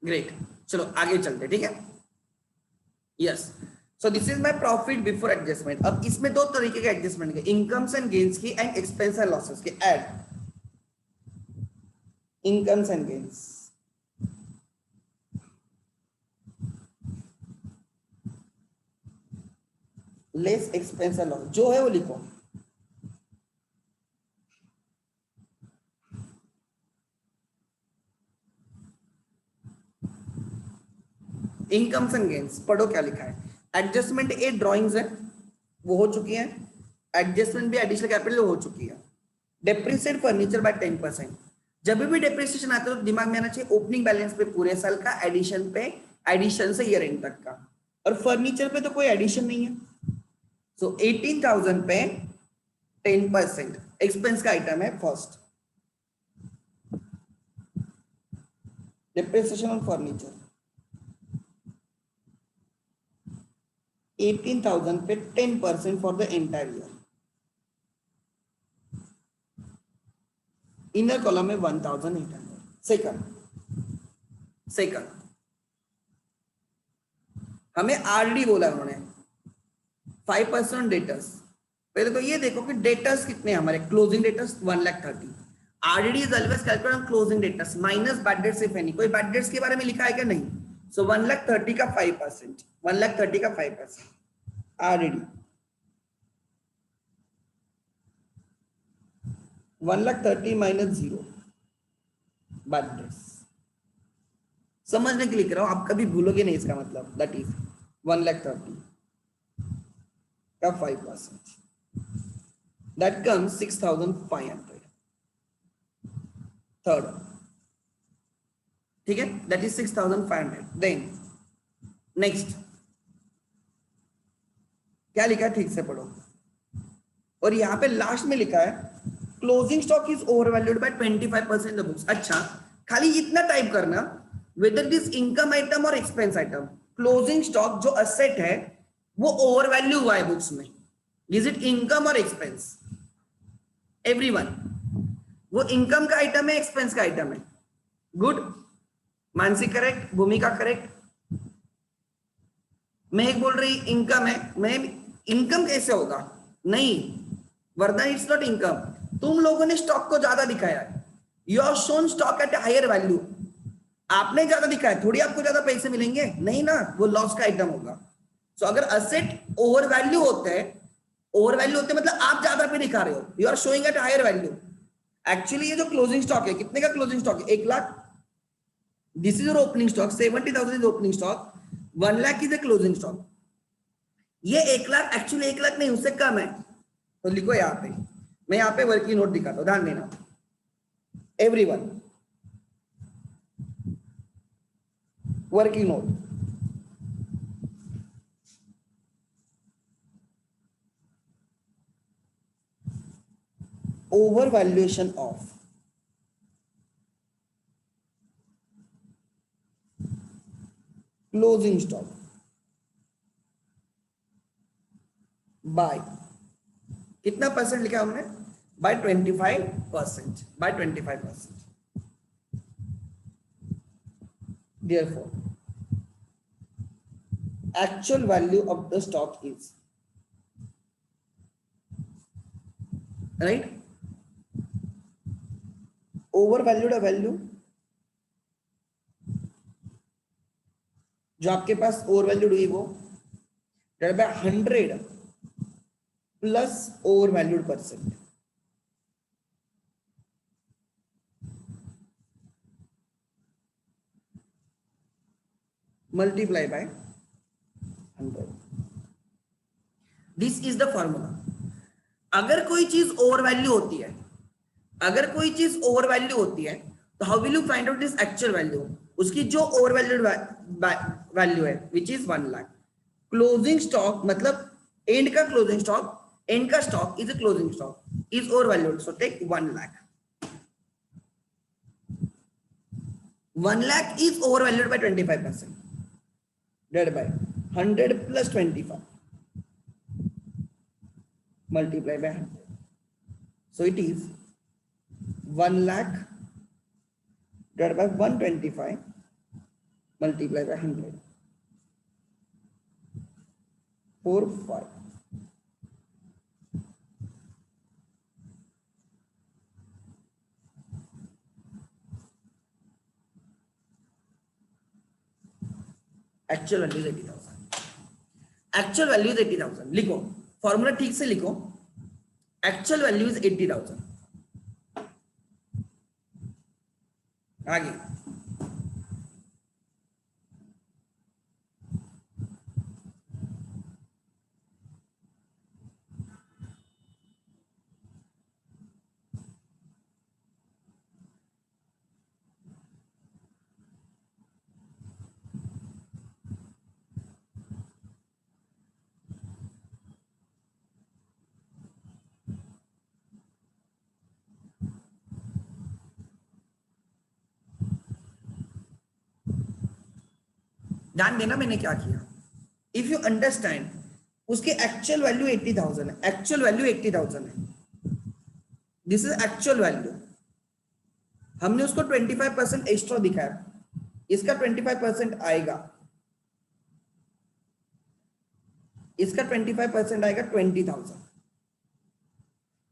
ग्रेट, चलो आगे चलते. ठीक है, yes. So this is my profit before adjustment. अब इसमें दो तरीके के एडजस्टमेंट के, इनकम्स एंड गेन्स की एंड एक्सपेंस एंड लॉसेस के. Add incomes and gains. Less expense and loss, जो है वो लिखो. इनकम्स एंड गेन्स पढ़ो क्या लिखा है. एडजस्टमेंट ए ड्राइंग्स है, वो हो चुकी है. एडजस्टमेंट भी एडिशनल कैपिटल हो चुकी है. Depreciate furniture bye 10%. जब भी डेप्रिसिएशन आता है तो दिमाग में आना चाहिए ओपनिंग बैलेंस पे पूरे साल का, एडिशन पे, एडिशन से ईयर एंड तक का. और फर्नीचर पे तो कोई एडिशन नहीं है. सो 18,000 पे 10% एक्सपेंस का आइटम है. फर्स्ट डेप्रिसिएशन ऑन फर्नीचर 18,000 पे 10% for the entire year. Inner column में 1,800. सेकंड हमें आरडी बोला उन्होंने 5% डेटर्स. पहले तो ये देखो कि डेटर्स कितने हमारे. Closing debtors 1,30,000. RD is always calculate on closing debtors minus bad debts if any. कोई बैड डेट्स के बारे में लिखा है क्या? नहीं. सो 1,30,000 का 5%, 1,30,000 का 5% आरडी 1,30,000 माइनस 0 बैड डेट्स. समझने के लिए कर रहा हूं, आप कभी भूलोगे नहीं इसका मतलब. दैट इज 1,30,000 का 5%, दैट कम्स 6,500. थर्ड, ठीक है, दैट इज 6,500. देन नेक्स्ट क्या लिखा है ठीक से पढ़ो। और यहाँ पे लास्ट में लिखा है closing stock is over valued bye 25% the books. अच्छा, खाली इतना टाइप करना, वेदर दिस इनकम आइटम और एक्सपेंस आइटम, क्लोजिंग स्टॉक जो असेट है वो ओवर वैल्यू हुआ है बुक्स में, इज इट इनकम और एक्सपेंस? एवरीवन, वो इनकम का आइटम है, एक्सपेंस का आइटम है। गुड, मानसी करेक्ट, भूमिका करेक्ट। मैं एक बोल रही इनकम है, मैं इनकम कैसे होगा? नहीं वरना इट्स नॉट इनकम। तुम लोगों ने स्टॉक को ज्यादा दिखाया है, you are shown stock at higher value. आपने ज्यादा दिखाया, थोड़ी आपको ज्यादा पैसे मिलेंगे? नहीं ना, वो लॉस का आइटम होगा। सो अगर असेट ओवर वैल्यू होते हैं, ओवर वैल्यू होते मतलब आप ज्यादा पे दिखा रहे हो, you are showing at higher value. Actually ये जो क्लोजिंग स्टॉक है, कितने का क्लोजिंग स्टॉक है? 1 lakh. This is your opening stock, 70,000 is opening stock, 1 lakh is a closing stock. ये 1 लाख एक्चुअली 1 लाख नहीं, उससे कम है। तो लिखो यहाँ पे, मैं यहाँ पे वर्किंग नोट दिखाता हूँ, ध्यान देना everyone. Working note, over valuation of closing stock by कितना परसेंट लिखा हमने? By 25%, by 25%। Therefore, actual value of the stock is, right, overvalued a value जो आपके पास ओवरवैल्यूड हुई वो divide by 100 plus overvalued percent. Multiply by 100। This is the formula. अगर कोई चीज ओवर वैल्यू होती है, अगर कोई चीज ओवर वैल्यू होती है, तो how will you find out this actual value? उसकी जो ओवर वैल्यूड वैल्यू है which is 1 lakh. Closing stock मतलब एंड का क्लोजिंग स्टॉक, एंड का stock is a closing stock is over valued, so take 1 lakh. 1 lakh is overvalued by 25%, divided by 100 plus 25, multiply by 100. So it is 1 lakh divided by 125, multiply by 100. 4, 5. Actual value is 80,000। Actual value is 80,000। लिखो formula ठीक से लिखो, actual value is 80,000। आगे ध्यान देना मैंने क्या किया। इफ यू अंडरस्टैंड, उसकी एक्चुअल वैल्यू 80,000 है, एक्चुअल वैल्यू 80,000 है, दिस इज एक्चुअल वैल्यू। हमने उसको 25% एक्स्ट्रा दिखाया, इसका 25% आएगा, इसका 25% आएगा 20,000।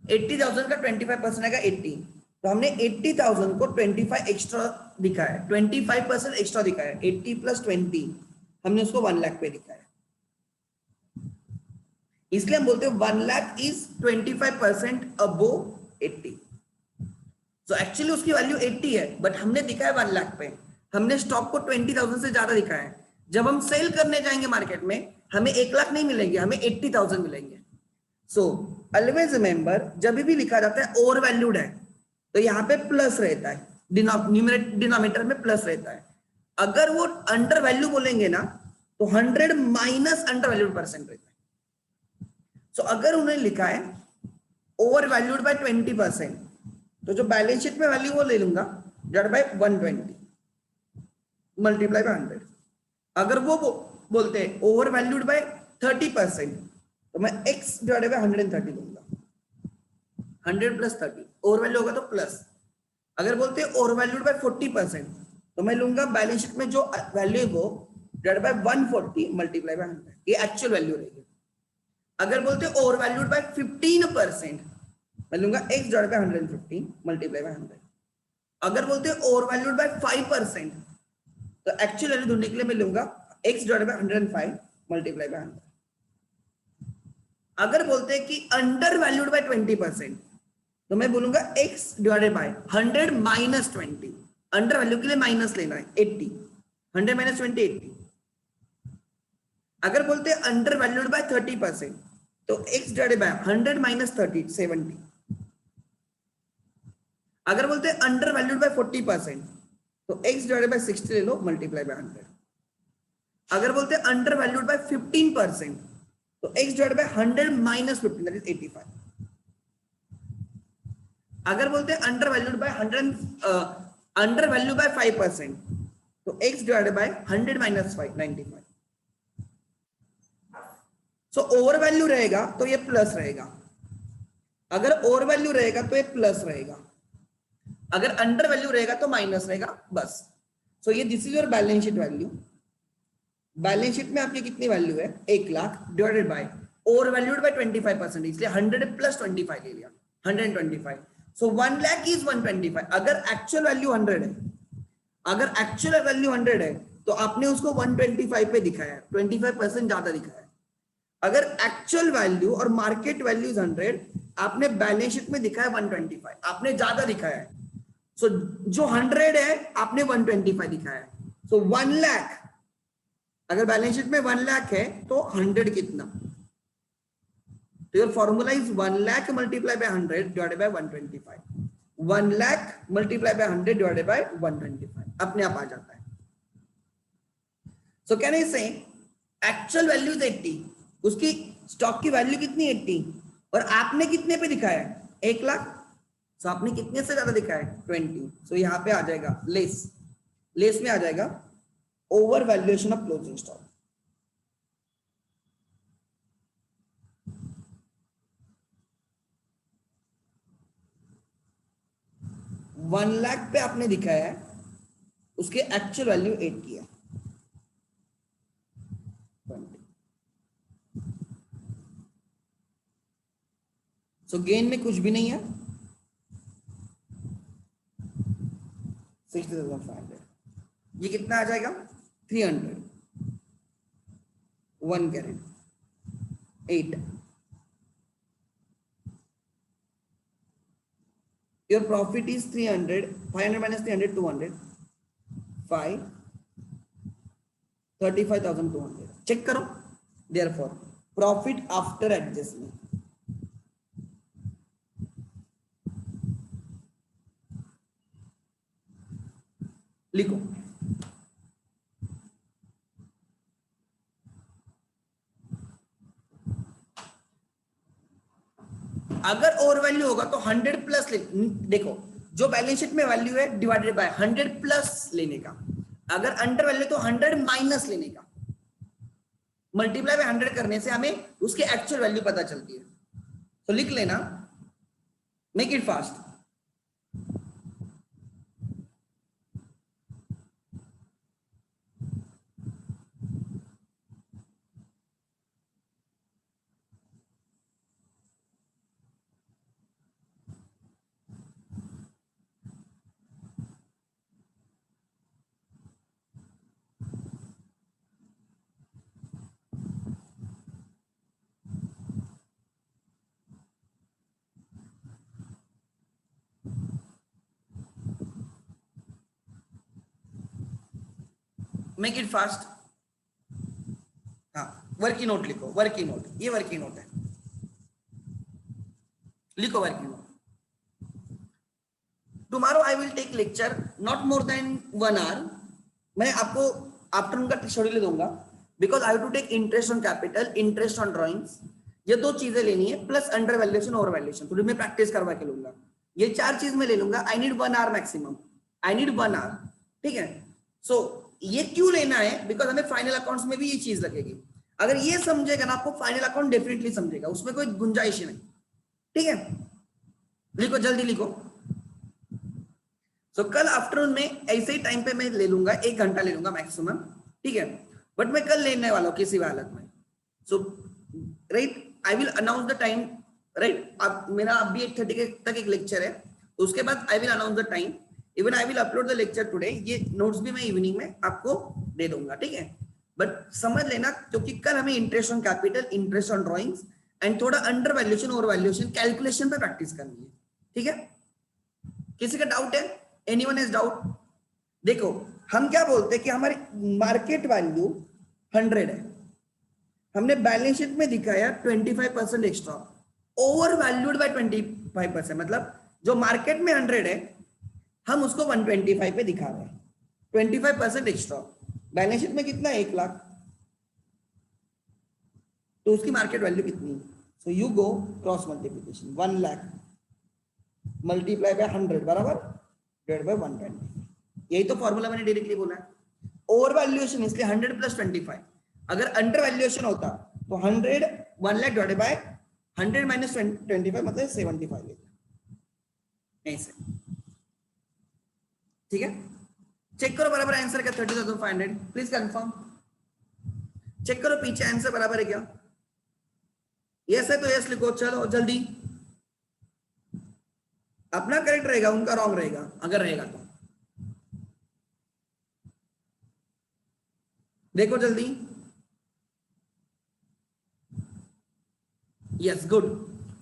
80,000 का 25% आएगा 80, तो हमने 80,000 को 25 एक्स्ट्रा दिखाया, 25% एक्स्ट्रा दिखाया, 80 प्लस 20 हमने उसको 1 लाख पे दिखाया। इसलिए हम बोलते हैं 1 lakh is 25% above 80। So actually उसकी वैल्यू 80 है, बट हमने दिखाया 1 लाख पे, हमने स्टॉक को 20,000 से ज्यादा दिखाया है। जब हम सेल करने जाएंगे मार्केट में, हमें 1 लाख नहीं मिलेंगे, हमें 80,000 मिलेंगे। सो ऑलवेज रिमेंबर, जब भी लिखा जाता है ओवर वैल्यूड है, तो यहाँ पे प्लस रहता है, डिनोमिनेटर में प्लस रहता है। अगर वो अंडर वैल्यू बोलेंगे ना, तो 100 माइनस अंडर वैल्यूड परसेंट रहता है। सो अगर उन्होंने लिखा है ओवर वैल्यूड बाय 20%, तो जो बैलेंस शीट में वैल्यू वो ले लूंगा डिवाइड बाय 120 मल्टीप्लाई बाय 100। अगर वो बोलते हैं ओवर वैल्यूड बाय 30%, तो मैं x डिवाइड बाय 130 लूंगा। 100 प्लस 30 ओवर वैल्यू होगा तो प्लस। अगर बोलते हैं ओवर वैल्यूड बाय 40%, तो मैं लूंगा बैलेंस शीट में जो वैल्यू है वो डिवाइड बाय 140 मल्टीप्लाई बाय 100, ये एक्चुअल वैल्यू रहेगी। अगर बोलते हैं ओवर वैल्यूड बाय 15%, मैं लूंगा x divide by 150 multiply by 100। अगर बोलते हैं ओवर वैल्यूड बाय 5%, तो एक्चुअल वैल्यू ढूंढने के लिए मैं लूंगा x divide by 105 multiply by 100। अगर बोलते हैं कि अंडर वैल्यूड बाय 20%, तो मैं बोलूंगा x divided by 100 minus 20। Under value के लिए माइनस लेना है 80, 100 माइनस 20 80। अगर बोलते हैं अंडर वैल्यूड बाय 30%, तो x डिवाइडेड बाय 100 माइनस 30 70। अगर बोलते हैं अंडर वैल्यूड बाय 40%, तो x डिवाइडेड बाय 60 ले लो मल्टीप्लाई बाय 100। अगर बोलते हैं अंडर वैल्यूड बाय 15%, तो x divided by 100 minus 15 that is 85। अगर बोलते हैं under valued by under value by 5%, तो x divided by 100 minus 5 95। So over value रहेगा तो ये प्लस रहेगा, अगर ओवर वैल्यू रहेगा तो ये प्लस रहेगा, अगर अंडर वैल्यू रहेगा तो माइनस रहेगा बस। सो ये this is your balance sheet value. Balance sheet में आपकी कितनी वैल्यू है 1 lakh divided by over valued bye 25%, इसलिए 100 प्लस 25 ले लिया 125। सो 1 लाख इज 125। अगर एक्चुअल वैल्यू 100 है, अगर एक्चुअल वैल्यू 100 है तो आपने उसको 125 पे दिखाया है, 25% ज्यादा दिखाया है। अगर एक्चुअल वैल्यू और मार्केट वैल्यू इज 100, आपने बैलेंस शीट में दिखाया 125, आपने ज्यादा दिखाया है। सो जो 100 है आपने 125 दिखाया है। सो 1 लाख, अगर बैलेंस शीट में 1 लाख है तो 100 कितना, तो your formula is 1 lakh multiply by 100 divided by 125। 1 lakh multiply by 100 divided by 125 अपने आप आ जाता है। सो कैन आई से एक्चुअल वैल्यू इज 80, उसकी स्टॉक की वैल्यू कितनी 80, और आपने कितने पे दिखाया है 1 लाख। सो आपने कितने से ज्यादा दिखाया है 20। सो यहाँ पे आ जाएगा लेस, लेस में आ जाएगा over valuation of closing stock. One lakh पे आपने दिखाया है, उसके एक्चुअल वैल्यू 80 है। सो गेन में कुछ भी नहीं है 60,500। ये कितना आ जाएगा 300, 1 carat 8। Your profit is 300, 500 minus 300 200, 5 35,200। Check करो, therefore profit after adjustment लिखो। अगर ओवर वैल्यू होगा तो 100 प्लस देखो जो बैलेंस शीट में वैल्यू है डिवाइडेड बाय 100 प्लस लेने का, अगर अंडर वैल्यू तो 100 माइनस लेने का, मल्टीप्लाई बाय 100 करने से हमें उसकी एक्चुअल वैल्यू पता चलती है। तो लिख लेना, make it fast. Make it fast. हाँ वर्किंग नोट लिखो, वर्किंग नोट, ये वर्किंग नोट है, लिखो working note. Tomorrow I will take lecture not more than 1 hour. मैं आपको आफ्टरनून का शेड्यूल दूंगा because I have to take interest on capital, interest on drawings, ये दो चीजें लेनी है, plus under valuation over valuation थोड़ी मैं प्रैक्टिस करवा के लूंगा। ये 4 चीज मैं ले लूंगा। I need 1 hour maximum, I need 1 hour, ठीक है। सो ये क्यों लेना है, बिकॉज हमें फाइनल अकाउंट्स में भी ये चीज लगेगी। अगर ये समझेगा ना आपको फाइनल अकाउंट डेफिनेटली समझेगा, उसमें कोई गुंजाइश नहीं, ठीक है। लिखो जल्दी लिखो। सो कल आफ्टरनून में ऐसे ही टाइम पे मैं ले लूंगा, 1 घंटा ले लूंगा मैक्सिमम, ठीक है। बट मैं कल लेने वाला हूँ किसी भी हालत में। So right, I will announce the time, right. अब मेरा अभी 8:30 तक एक लेक्चर है, उसके बाद आई will announce the time. Even I will upload the lecture today. ये नोट्स भी मैं इवनिंग में आपको दे दूंगा, ठीक है। बट समझ लेना, क्योंकि कल हमें interest on capital, interest on drawings and थोड़ा अंडर वैल्यूएशन और वैल्यूएशन कैलकुलेशन पे प्रैक्टिस करनी है, ठीक है। किसी का डाउट है? Anyone has doubt? देखो हम क्या बोलते हैं कि हमारी मार्केट वैल्यू 100 है, हमने बैलेंस शीट में दिखाया 25% एक्स्ट्रा, ओवर वैल्यूड बाय 25%, मतलब जो मार्केट में 100 है हम उसको 125 पे दिखा रहे हैं, 25% एक्स्ट्रा। बैलेंस शीट में कितना है? 1 लाख, तो उसकी मार्केट वैल्यू कितनी? So you go cross multiplication, 1 lakh multiply by 100 बराबर डिवाइड बाय 120। यही तो फॉर्मूला मैंने डायरेक्टली बोला है। ओवर वैल्यूएशन इसलिए 100 प्लस 25। अगर अंडर वैल्यूएशन होता तो 100 1 लाख डिवाइडेड बाय 100 माइनस 25 मतलब 75 ऐसे, ठीक है। चेक करो बराबर आंसर क्या? 30,500। प्लीज कंफर्म, चेक करो पीछे आंसर बराबर है क्या? यस है तो यस लिखो, चलो जल्दी। अपना करेक्ट रहेगा, उनका रॉन्ग रहेगा, अगर रहेगा तो देखो जल्दी। Yes good.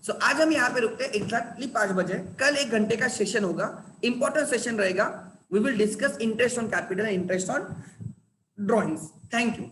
सो आज हम यहाँ पे रुकते हैं एग्जैक्टली 5 बजे। कल 1 घंटे का सेशन होगा, इंपॉर्टेंट सेशन रहेगा। We will discuss interest on capital and interest on drawings. Thank you.